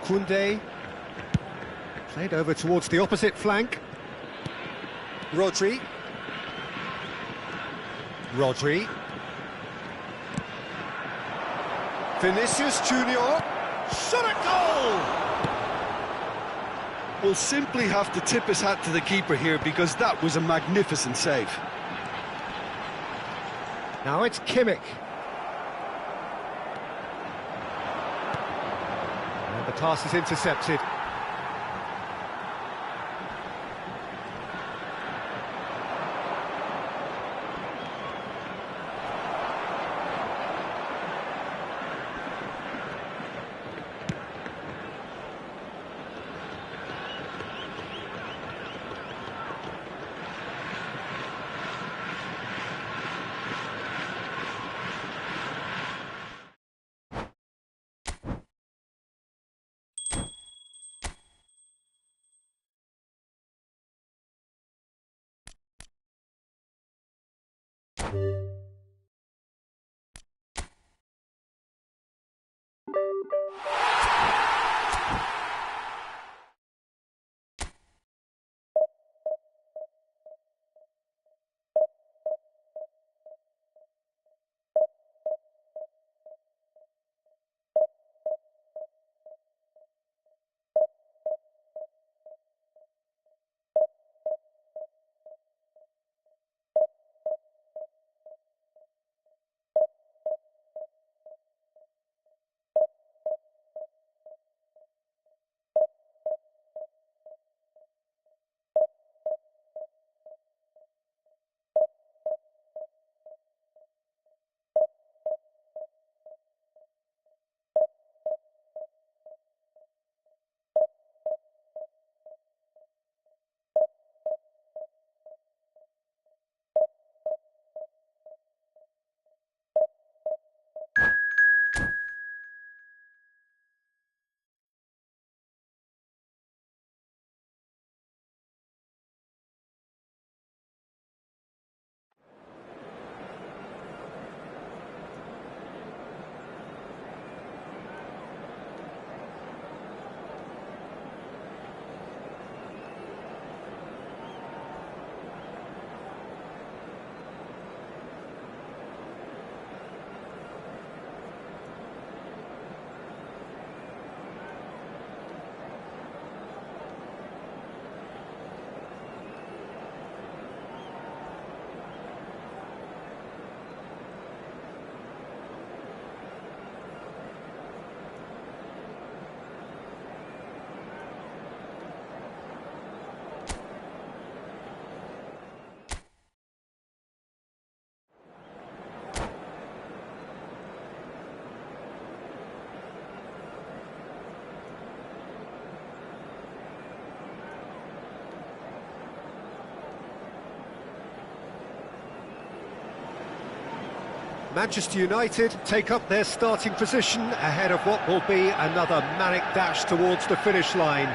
Koundé. Played over towards the opposite flank. Rodri. Vinicius Junior. Shot at goal! We'll simply have to tip his hat to the keeper here because that was a magnificent save. Now it's Kimmich. And the pass is intercepted. Manchester United take up their starting position ahead of what will be another manic dash towards the finish line.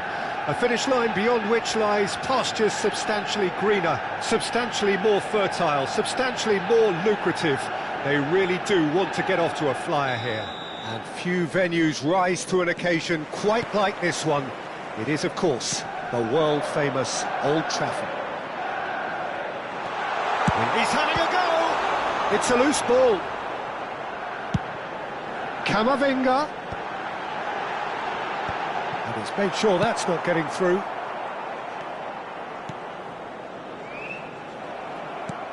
A finish line beyond which lies pastures substantially greener, substantially more fertile, substantially more lucrative. They really do want to get off to a flyer here. And few venues rise to an occasion quite like this one. It is, of course, the world-famous Old Trafford. He's having a go! It's a loose ball. Camavinga. And he's made sure that's not getting through.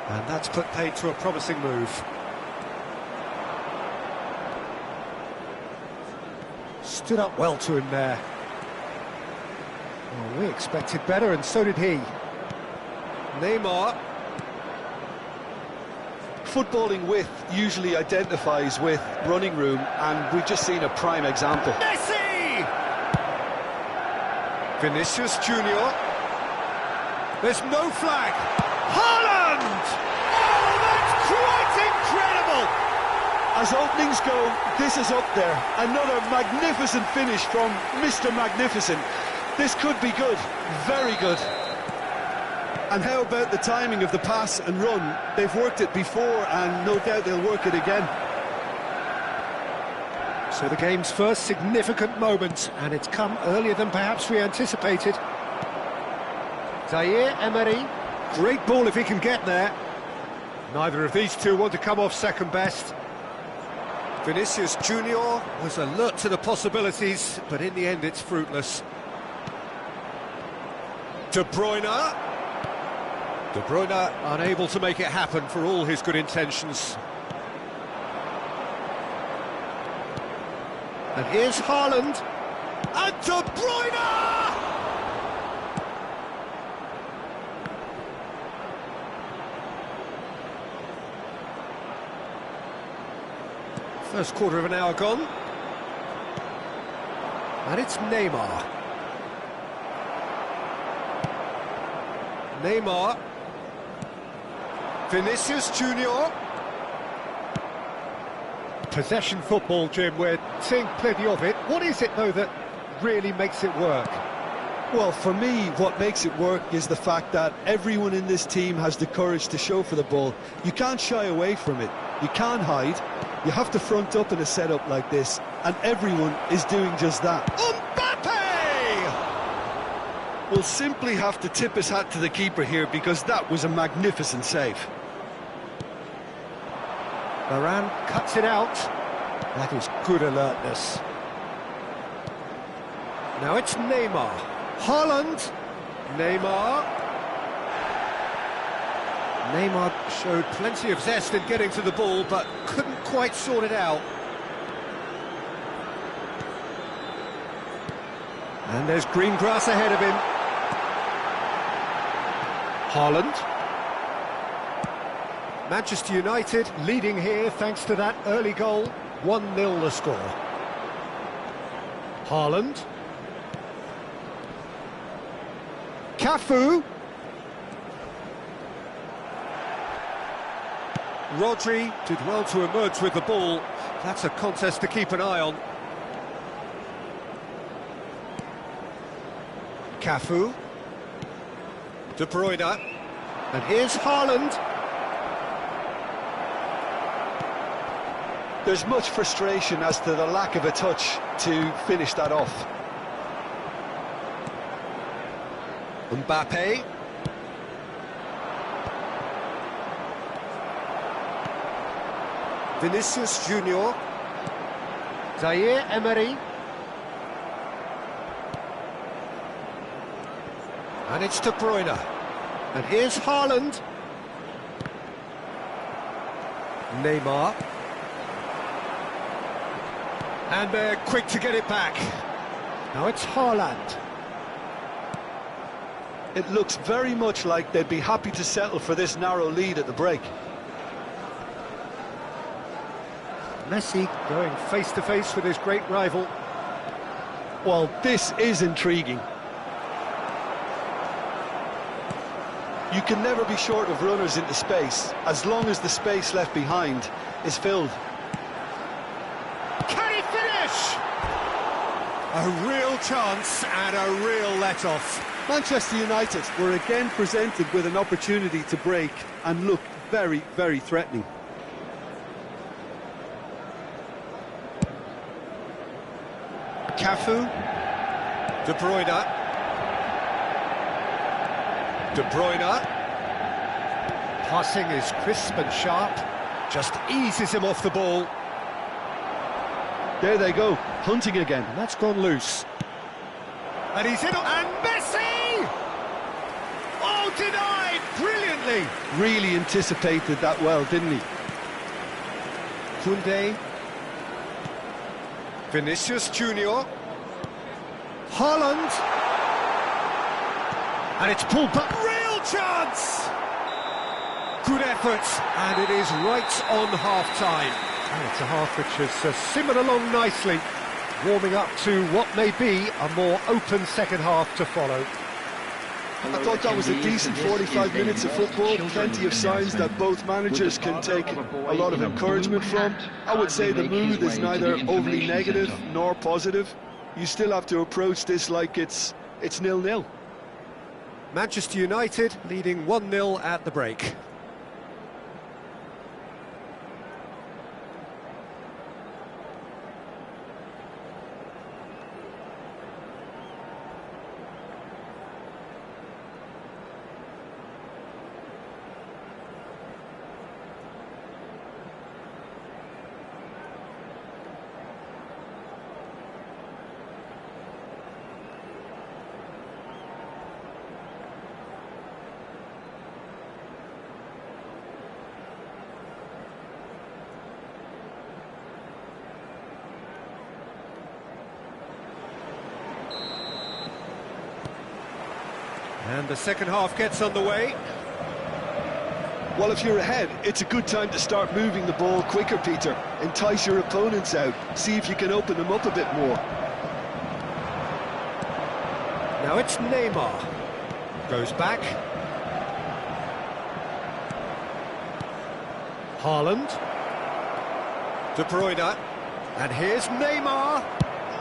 And that's put paid to a promising move. Stood up well to him there. Well, we expected better, and so did he. Neymar. Footballing width usually identifies with running room, and we've just seen a prime example. Messi! Vinicius Junior. There's no flag. Haaland! Oh, that's quite incredible! As openings go, this is up there. Another magnificent finish from Mr. Magnificent. This could be good, very good. And how about the timing of the pass and run? They've worked it before, and no doubt they'll work it again. So the game's first significant moment, and it's come earlier than perhaps we anticipated. Zaire Emery, great ball if he can get there. Neither of these two want to come off second best. Vinicius Junior was alert to the possibilities, but in the end it's fruitless. De Bruyne. De Bruyne unable to make it happen for all his good intentions. And here's Haaland. And De Bruyne! First quarter of an hour gone. And it's Neymar. Neymar. Vinicius Junior. Possession football, Jim, we're seeing plenty of it. What is it, though, that really makes it work? Well, for me, what makes it work is the fact that everyone in this team has the courage to show for the ball. You can't shy away from it. You can't hide. You have to front up in a setup like this, and everyone is doing just that. Mbappe! We'll simply have to tip his hat to the keeper here, because that was a magnificent save. Varane cuts it out. That is good alertness. Now it's Neymar. Haaland. Neymar. Neymar showed plenty of zest in getting to the ball, but couldn't quite sort it out. And there's green grass ahead of him. Haaland. Manchester United leading here thanks to that early goal. 1-0 the score. Haaland. Cafu. Rodri did well to emerge with the ball. That's a contest to keep an eye on. Cafu. De Bruyne. And here's Haaland. There's much frustration as to the lack of a touch to finish that off. Mbappe. Vinicius Junior. Zaire Emery. And it's De Bruyne. And here's Haaland. Neymar. And they're quick to get it back. Now it's Haaland. It looks very much like they'd be happy to settle for this narrow lead at the break. Messi going face-to-face with his great rival. Well, this is intriguing. You can never be short of runners into space. As long as the space left behind is filled. Can he finish? A real chance and a real let-off. Manchester United were again presented with an opportunity to break and looked very, very threatening. Cafu. De Bruyne. De Bruyne. Passing is crisp and sharp. Just eases him off the ball. There they go, hunting again. And that's gone loose. And he's in. And Messi! Oh, denied! Brilliantly! Really anticipated that well, didn't he? Koundé. Vinicius Junior. Haaland. And it's pulled back. Real chance! Good effort, and it is right on half-time. And it's a half which has simmered along nicely, warming up to what may be a more open second half to follow. I thought that was a decent 45 minutes of football, plenty of signs that both managers can take a lot of encouragement from. I would say the mood is neither overly negative nor positive. You still have to approach this like it's 0-0. Manchester United leading 1-0 at the break. And the second half gets underway. Well, if you're ahead, it's a good time to start moving the ball quicker, Peter. Entice your opponents out, see if you can open them up a bit more. Now it's Neymar. Goes back. Haaland. De Bruyne. And here's Neymar.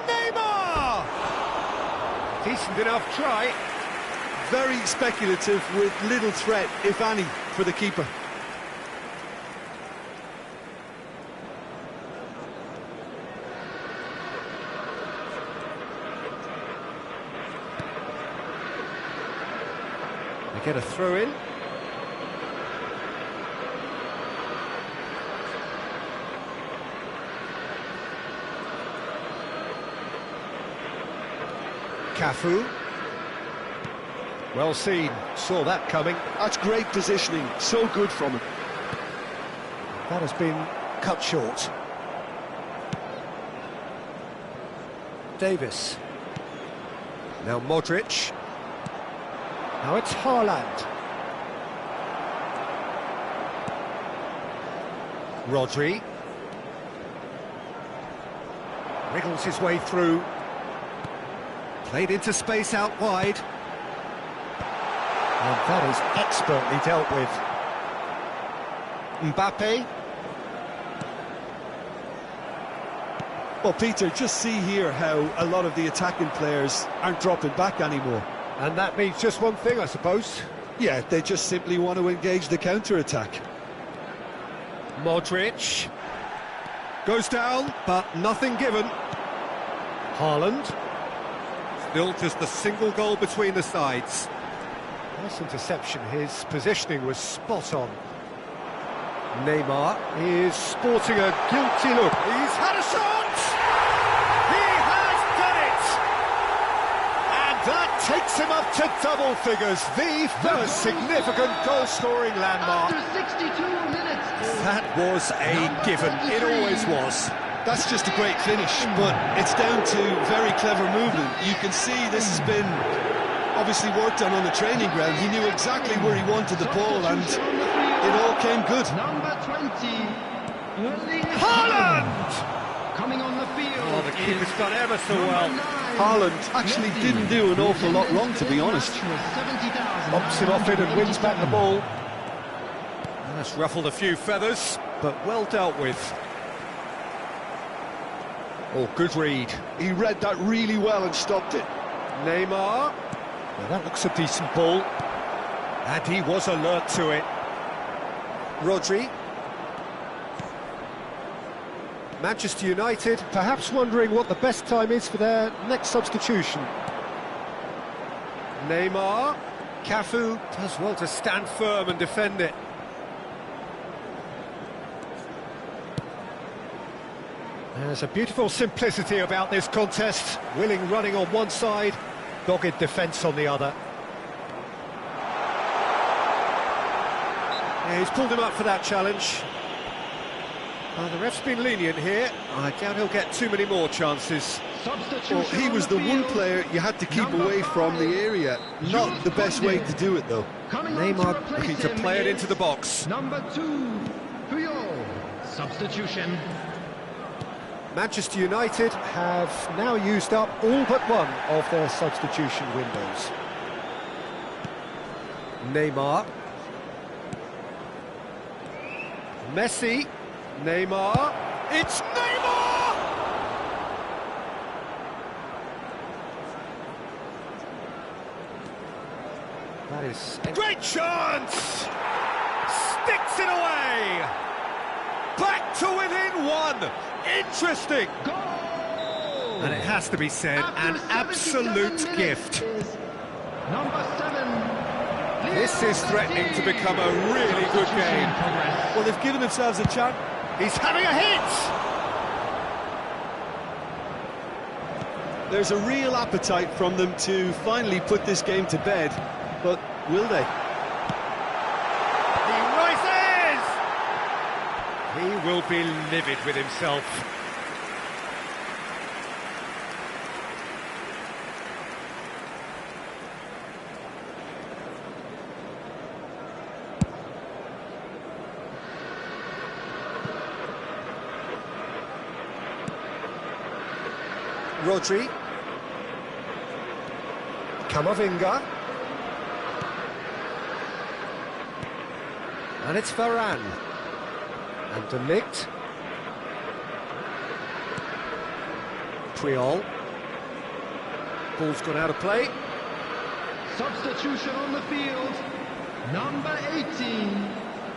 Neymar! Decent enough try. Very speculative with little threat, if any, for the keeper. They get a throw in. Cafu. Well seen, saw that coming. That's great positioning, so good from him. That has been cut short. Davis. Now Modric. Now it's Haaland. Rodri. Wriggles his way through. Played into space out wide. And that is expertly dealt with. Mbappe. Well, Peter, just see here how a lot of the attacking players aren't dropping back anymore. And that means just one thing, I suppose. Yeah, they just simply want to engage the counter-attack. Modric. Goes down, but nothing given. Haaland. Still just a single goal between the sides. Nice interception, his positioning was spot on. Neymar is sporting a guilty look. He's had a shot! He has done it! And that takes him up to double figures, the first significant goal-scoring landmark. After 62 minutes. That was a given, it always was. That's just a great finish, but it's down to very clever movement. You can see this has been obviously worked on the training ground. He knew exactly where he wanted the ball, and it all came good. Number 20, Erling Haaland! Coming on the field. Oh, the keeper's done ever so well. Haaland actually didn't do an awful lot wrong, to be honest. Bumps him off it and wins back the ball. That's ruffled a few feathers, but well dealt with. Oh, good read. He read that really well and stopped it. Neymar. Well, that looks a decent ball. And he was alert to it. Rodri. Manchester United perhaps wondering what the best time is for their next substitution. Neymar. Cafu does well to stand firm and defend it. There's a beautiful simplicity about this contest. Willing running on one side, dogged defence on the other. Yeah, he's pulled him up for that challenge. The ref's been lenient here. I doubt he'll get too many more chances. Well, he was the one player you had to keep away from the area. Not the best way to do it, though. Neymar looking to play it into the box. Number 2, Puyol. Substitution. Manchester United have now used up all but one of their substitution windows. Neymar. Messi. Neymar. It's Neymar! That is a great chance! Sticks it away! Back to within one! Interesting! Goal! And it has to be said, an absolute gift. Number 7. This is threatening to become a really good game. Well, they've given themselves a chance. He's having a hit! There's a real appetite from them to finally put this game to bed, but will they? He rises! He will be livid with himself. Rodri. Camavinga. And it's Varane. And De Ligt. Puyol. Ball's gone out of play. Substitution on the field. Number 18,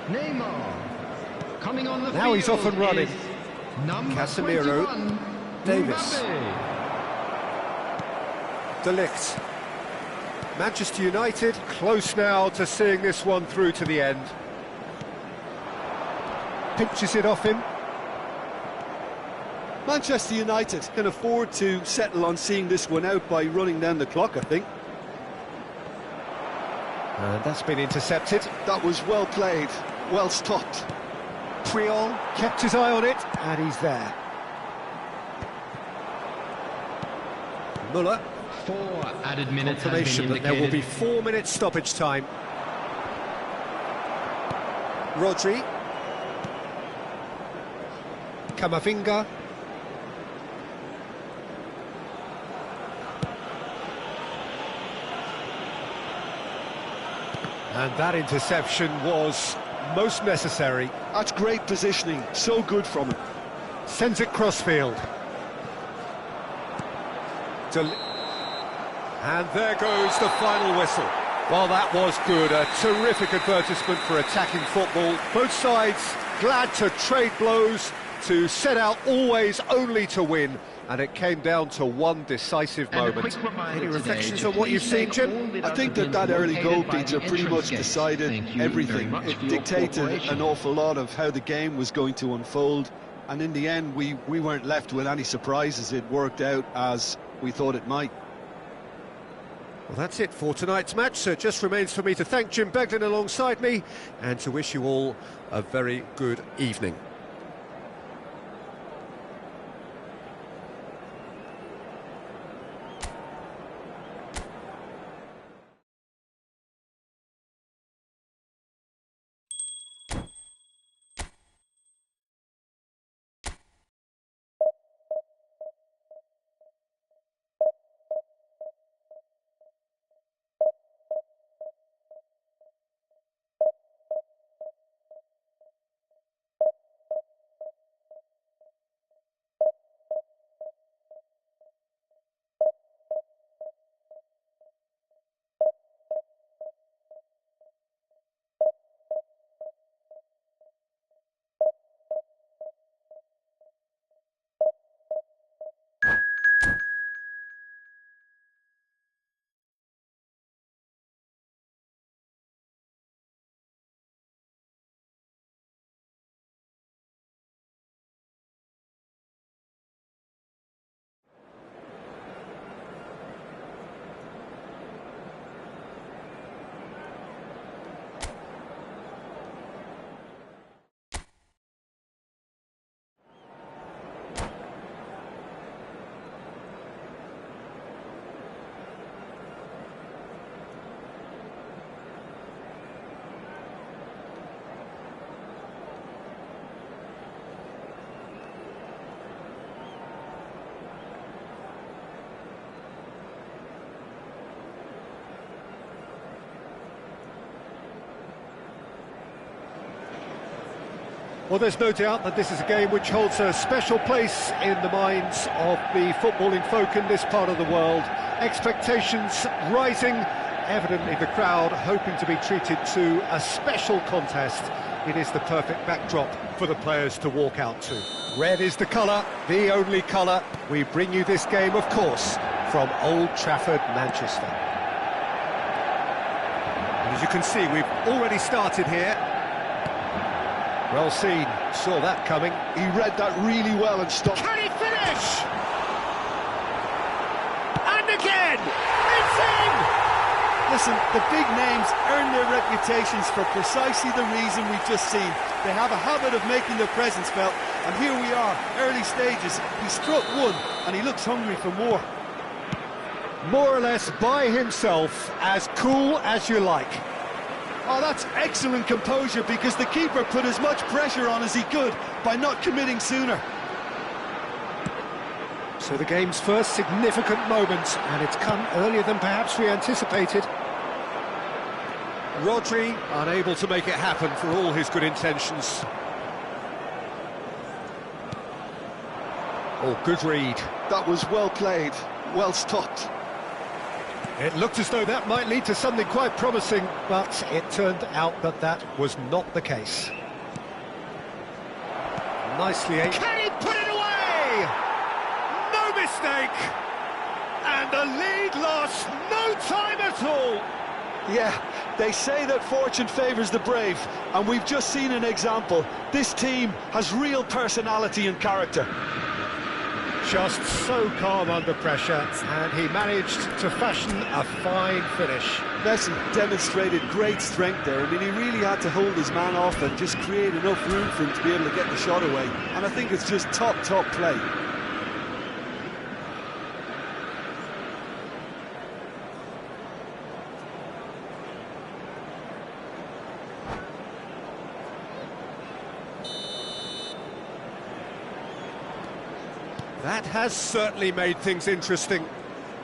Neymar. Coming on the field. Now he's off and running. Is number Casemiro. 21, Davis. Mbappe. De Ligt. Manchester United close now to seeing this one through to the end. Pinches it off him. Manchester United can afford to settle on seeing this one out by running down the clock, I think. And that's been intercepted. That was well played, well stopped. Puyol kept his eye on it, and he's there. Muller. 4 added minutes has been Confirmation that indicated. there will be 4 minutes stoppage time. Rodri. Camavinga. And that interception was most necessary. That's great positioning, so good from him. Sends it crossfield. And there goes the final whistle. Well, that was good. A terrific advertisement for attacking football. Both sides glad to trade blows, to set out always only to win. And it came down to one decisive And a moment. quick reminder Any today reflections to on what you've please seen, make Jim? all I think that deductions early goal, located by Peter, the pretty entrance much gate. decided Thank you everything. very much for It your dictated cooperation. an awful lot of how the game was going to unfold. And in the end, we weren't left with any surprises. It worked out as we thought it might. Well, that's it for tonight's match, so it just remains for me to thank Jim Beglin alongside me and to wish you all a very good evening. Well, there's no doubt that this is a game which holds a special place in the minds of the footballing folk in this part of the world. Expectations rising, evidently the crowd hoping to be treated to a special contest. It is the perfect backdrop for the players to walk out to. Red is the colour, the only colour. We bring you this game, of course, from Old Trafford, Manchester. And as you can see, we've already started here. Well seen, saw that coming. He read that really well and stopped. Can he finish? And again! It's in! Listen, the big names earn their reputations for precisely the reason we've just seen. They have a habit of making their presence felt, and here we are, early stages. He struck one, and he looks hungry for more. More or less by himself, as cool as you like. Oh, that's excellent composure, because the keeper put as much pressure on as he could by not committing sooner. So the game's first significant moment, and it's come earlier than perhaps we anticipated. Rodri unable to make it happen for all his good intentions. Oh, good read. That was well played, well stopped. It looked as though that might lead to something quite promising, but it turned out that that was not the case. Nicely aimed. Can he put it away? No mistake! And the lead lost no time at all! Yeah, they say that fortune favours the brave, and we've just seen an example. This team has real personality and character. Just so calm under pressure, and he managed to fashion a fine finish. Messi demonstrated great strength there. I mean, he really had to hold his man off and just create enough room for him to be able to get the shot away. And I think it's just top play. That has certainly made things interesting.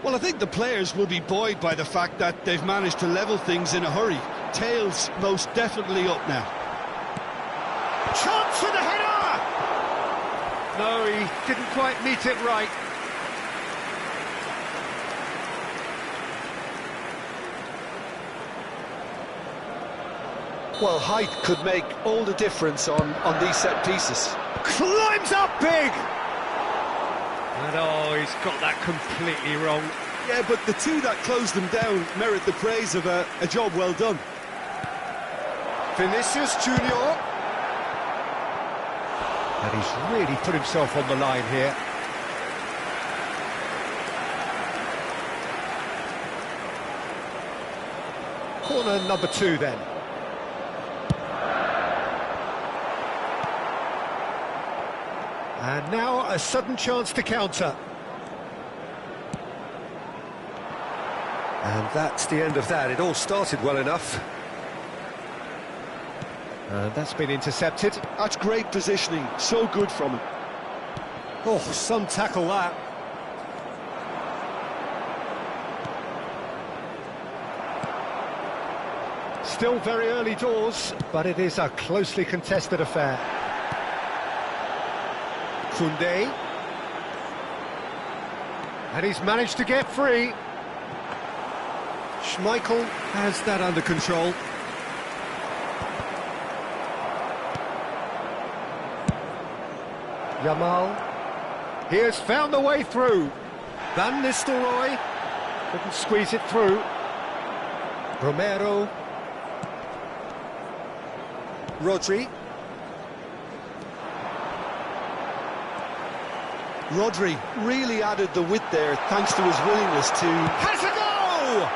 Well, I think the players will be buoyed by the fact that they've managed to level things in a hurry. Tails most definitely up now. Chance for the header! No, he didn't quite meet it right. Well, height could make all the difference on these set pieces. Climbs up big! And oh, he's got that completely wrong. Yeah, but the two that closed them down merit the praise of a job well done. Vinicius Junior. And he's really put himself on the line here. Corner number 2 then. And now a sudden chance to counter. And that's the end of that. It all started well enough. And that's been intercepted. That's great positioning, so good from him. Oh, some tackle that. Still very early doors, but it is a closely contested affair. Koundé. And he's managed to get free. Schmeichel has that under control. Yamal. He has found the way through. Van Nistelrooy couldn't squeeze it through. Romero. Rodri. Rodri really added the width there thanks to his willingness to... Has a go!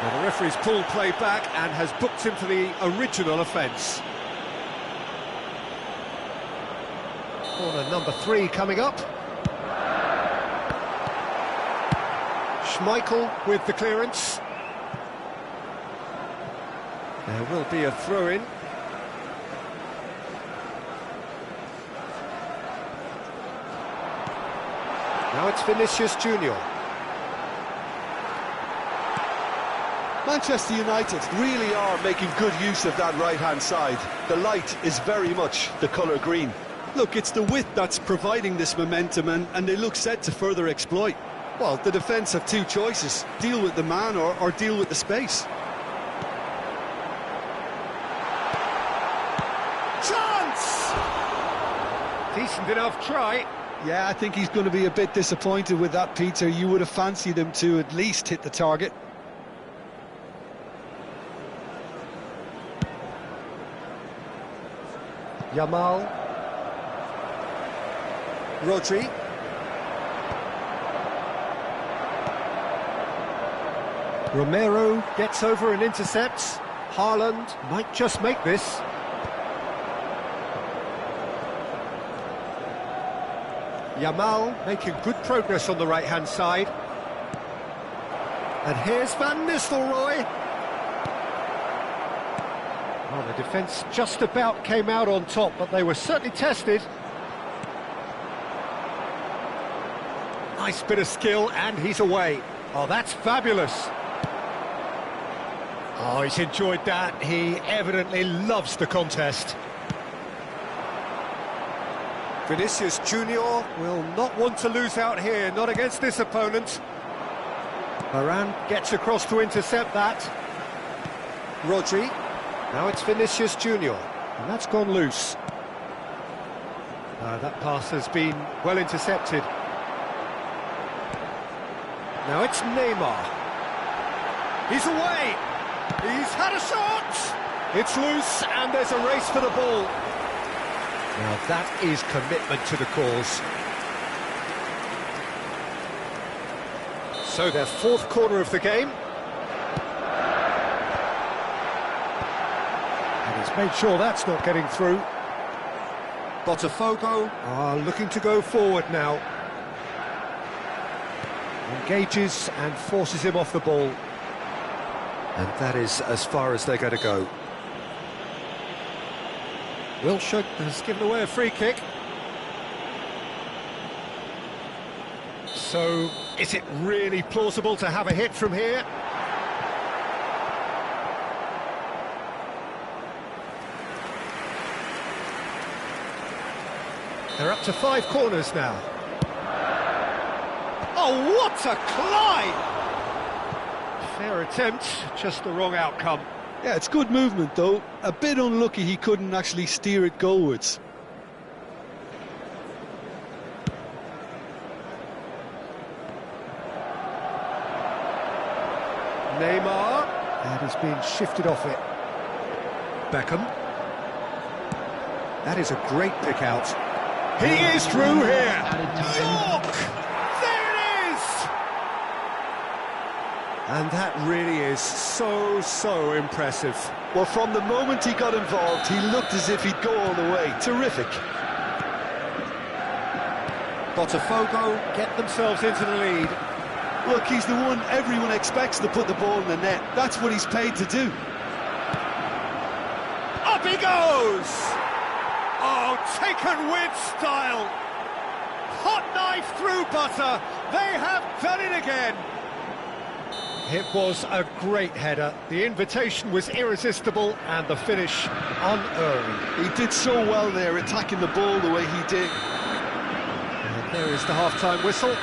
Well, the referee's pulled play back and has booked him for the original offence. Corner number 3 coming up. Schmeichel with the clearance. There will be a throw-in. Now it's Vinicius Junior. Manchester United really are making good use of that right-hand side. The light is very much the colour green. Look, it's the width that's providing this momentum, and they look set to further exploit. Well, the defence have two choices: deal with the man or deal with the space. Chance! Decent enough try. Yeah, I think he's going to be a bit disappointed with that, Peter. You would have fancied him to at least hit the target. Yamal. Rodri. Romero gets over and intercepts. Haaland might just make this. Yamal making good progress on the right-hand side. And here's Van Nistelrooy. Well, the defence just about came out on top, but they were certainly tested. Nice bit of skill, and he's away. Oh, that's fabulous. Oh, he's enjoyed that. He evidently loves the contest. Vinicius Junior will not want to lose out here, not against this opponent. Varane gets across to intercept that. Rodri. Now it's Vinicius Junior, and that's gone loose. That pass has been well intercepted. Now it's Neymar. He's away. He's had a shot. It's loose, and there's a race for the ball. Now that is commitment to the cause. So their fourth corner of the game. And he's made sure that's not getting through. Botafogo are looking to go forward now. Engages and forces him off the ball. And that is as far as they're going to go. Wilshere has given away a free kick. So, is it really plausible to have a hit from here? They're up to 5 corners now. Oh, what a climb! Fair attempt, just the wrong outcome. Yeah, it's good movement, though. A bit unlucky he couldn't actually steer it goalwards. Neymar. That has been shifted off it. Beckham. That is a great pick out. He is through here. York! There it is! And that really is so impressive. Well, from the moment he got involved, he looked as if he'd go all the way. Terrific. Botafogo get themselves into the lead. Look, he's the one everyone expects to put the ball in the net. That's what he's paid to do. Up he goes! Oh, taken with style. Hot knife through butter. They have done it again. It was a great header. The invitation was irresistible and the finish unerring. He did so well there, attacking the ball the way he did. And there is the half-time whistle.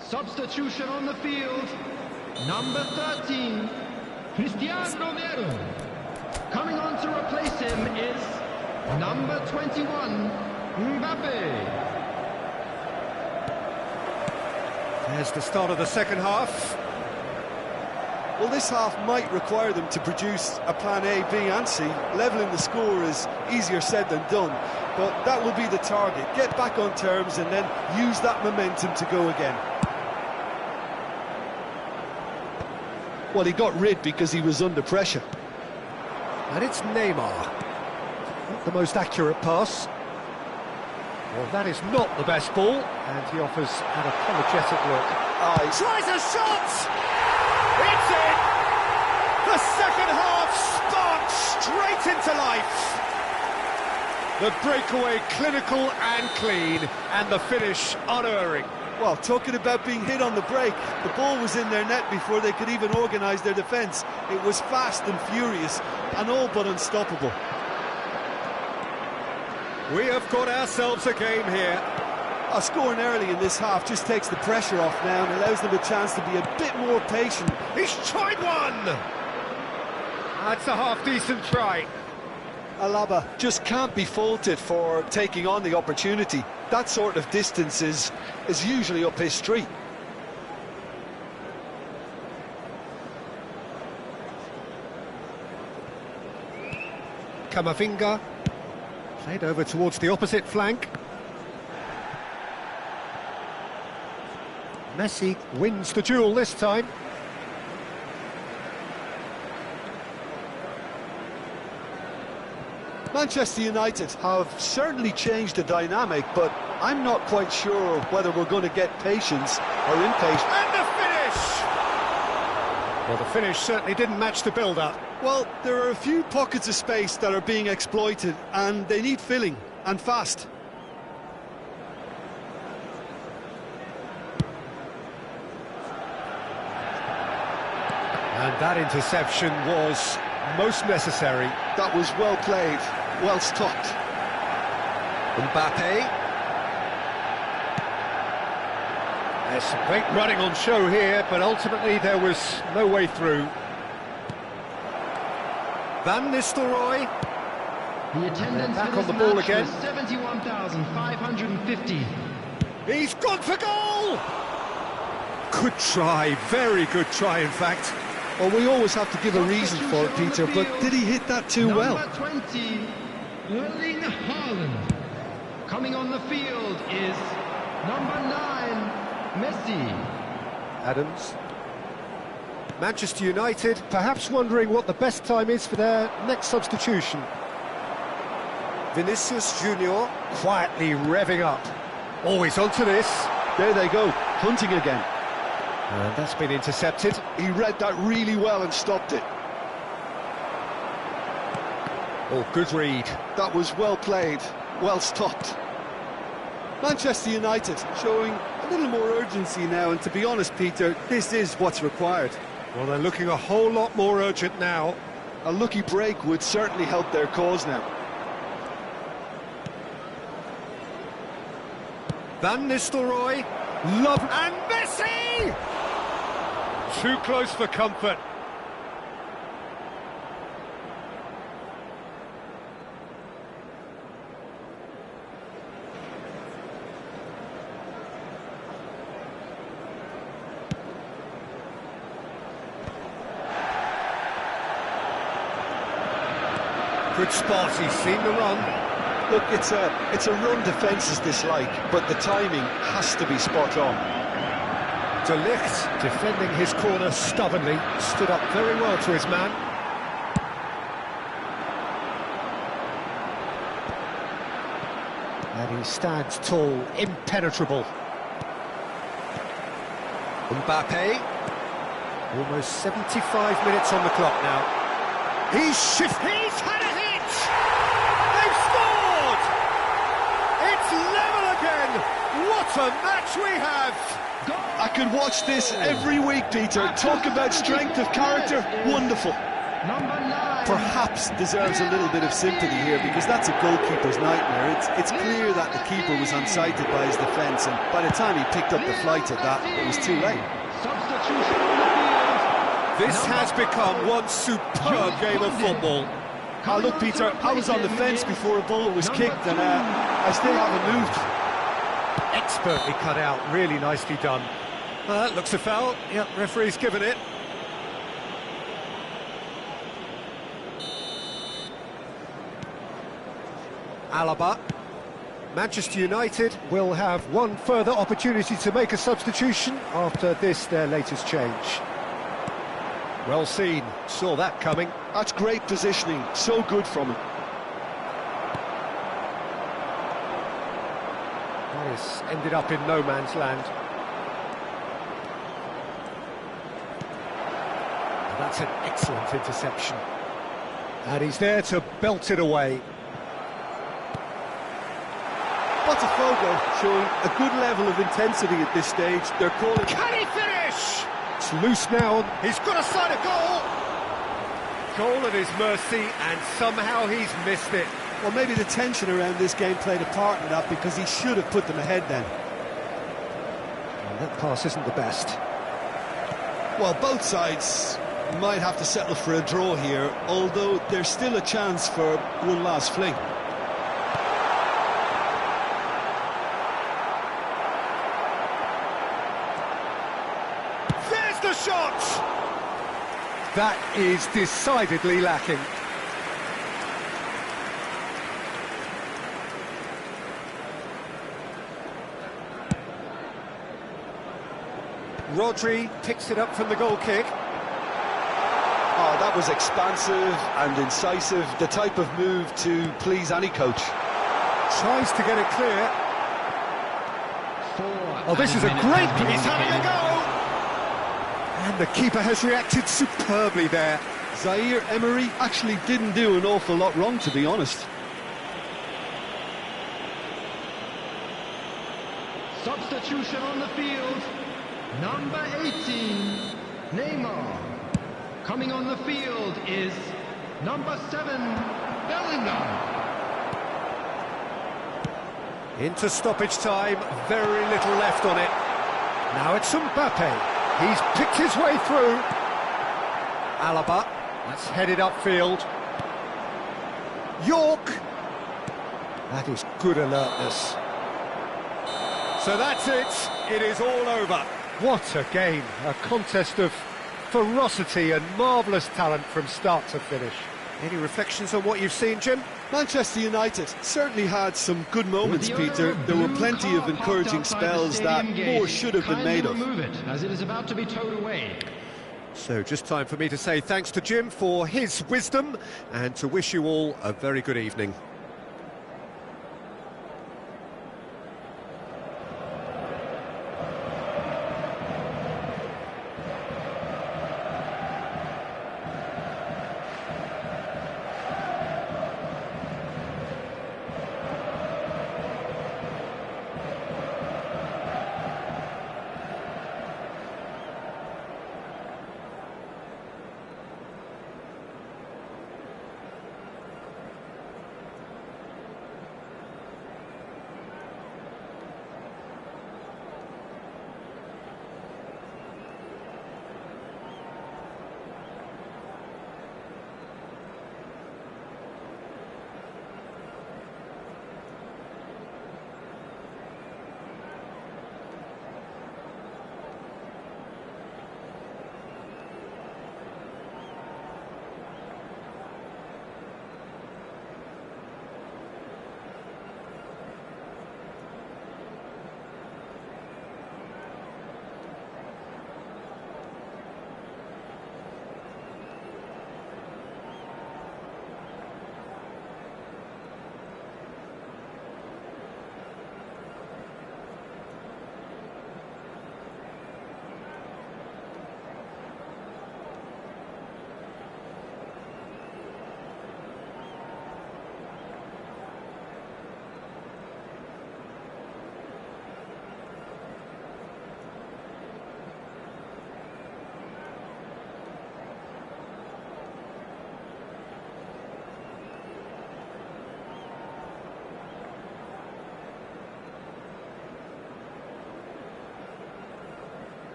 Substitution on the field. number 13, Cristiano Romero. Coming on to replace him is number 21, Mbappe. There's the start of the second half. Well, this half might require them to produce a plan A, B and C. Levelling the score is easier said than done, but that will be the target. Get back on terms and then use that momentum to go again. Well, he got rid because he was under pressure. And it's Neymar. Not the most accurate pass. Well, that is not the best ball, and he offers an apologetic look. He Tries a shot! It's in! The second half sparks straight into life. The breakaway clinical and clean, and the finish unerring. Well, talking about being hit on the break, the ball was in their net before they could even organise their defence. It was fast and furious, and all but unstoppable. We have got ourselves a game here. Scoring early in this half just takes the pressure off now and allows them a chance to be a bit more patient. He's tried one! That's a half-decent try. Alaba just can't be faulted for taking on the opportunity. That sort of distance is usually up his street. Camavinga. Played over towards the opposite flank. Messi wins the duel this time. Manchester United have certainly changed the dynamic, but I'm not quite sure whether we're going to get patience or impatience. And the finish! Well, the finish certainly didn't match the build-up. Well, there are a few pockets of space that are being exploited, and they need filling, and fast. And that interception was most necessary. That was well played, well stopped. Mbappe. There's some great running on show here, but ultimately there was no way through. Van Nistelrooy. The attendance back for on this the ball match again. was 71,550. He's gone for goal! Good try, very good try in fact. Well, we always have to give a reason for it, Peter, but did he hit that too well? Number 20, Erling Haaland. Coming on the field is number 9, Messi. Adams. Manchester United perhaps wondering what the best time is for their next substitution. Vinicius Junior quietly revving up. Always onto this. There they go, hunting again. And that's been intercepted. He read that really well and stopped it. Oh, good read. That was well played, well stopped. Manchester United showing a little more urgency now, and to be honest, Peter, this is what's required. Well, they're looking a whole lot more urgent now. A lucky break would certainly help their cause now. Van Nistelrooy. Love. And Messi! Too close for comfort. Good spot, he's seen the run. Look, it's a run defence is dislike, but the timing has to be spot on. De Ligt defending his corner stubbornly, stood up very well to his man. And he stands tall, impenetrable. Mbappe. Almost 75 minutes on the clock now. He's had a hit! They've scored! It's level again! What a match we have! I could watch this every week, Peter. Talk about strength of character, wonderful. Number 9. Perhaps deserves a little bit of sympathy here, because that's a goalkeeper's nightmare. It's clear that the keeper was unsighted by his defence, and by the time he picked up the flight of that, it was too late. Substitution on the field. This has become one superb game of football. Oh, look, Peter, I was on the fence before a ball was kicked, and I still haven't moved. Expertly cut out, really nicely done. That looks a foul. Yep, referee's given it. Alaba. Manchester United will have one further opportunity to make a substitution after this, their latest change. Well seen, saw that coming. That's great positioning, so good from him. This ended up in no man's land. That's an excellent interception. And he's there to belt it away. Botafogo showing a good level of intensity at this stage. They're calling... Can he finish? It's loose now. He's got a side of goal. Goal at his mercy, and somehow he's missed it. Well, maybe the tension around this game played a part in that, because he should have put them ahead then. Well, that pass isn't the best. Well, both sides might have to settle for a draw here, although there's still a chance for one last fling. There's the shot! That is decidedly lacking. Rodri picks it up from the goal kick. Oh, that was expansive and incisive, the type of move to please any coach. Tries to get it clear. Oh, this is a great... He's having a go! And the keeper has reacted superbly there. Zaire Emery actually didn't do an awful lot wrong, to be honest. Substitution on the field. Number 18, Neymar. Coming on the field is number 7, Bellingham. Into stoppage time, very little left on it. Now it's Mbappe. He's picked his way through. Alaba, that's headed upfield. York. That is good alertness. So that's it. It is all over. What a game. A contest of ferocity and marvellous talent from start to finish. Any reflections on what you've seen, Jim? Manchester United certainly had some good moments, Peter. There were plenty of encouraging spells that more should have been made of. Remove it, as it is about to be towed away. So just time for me to say thanks to Jim for his wisdom and to wish you all a very good evening.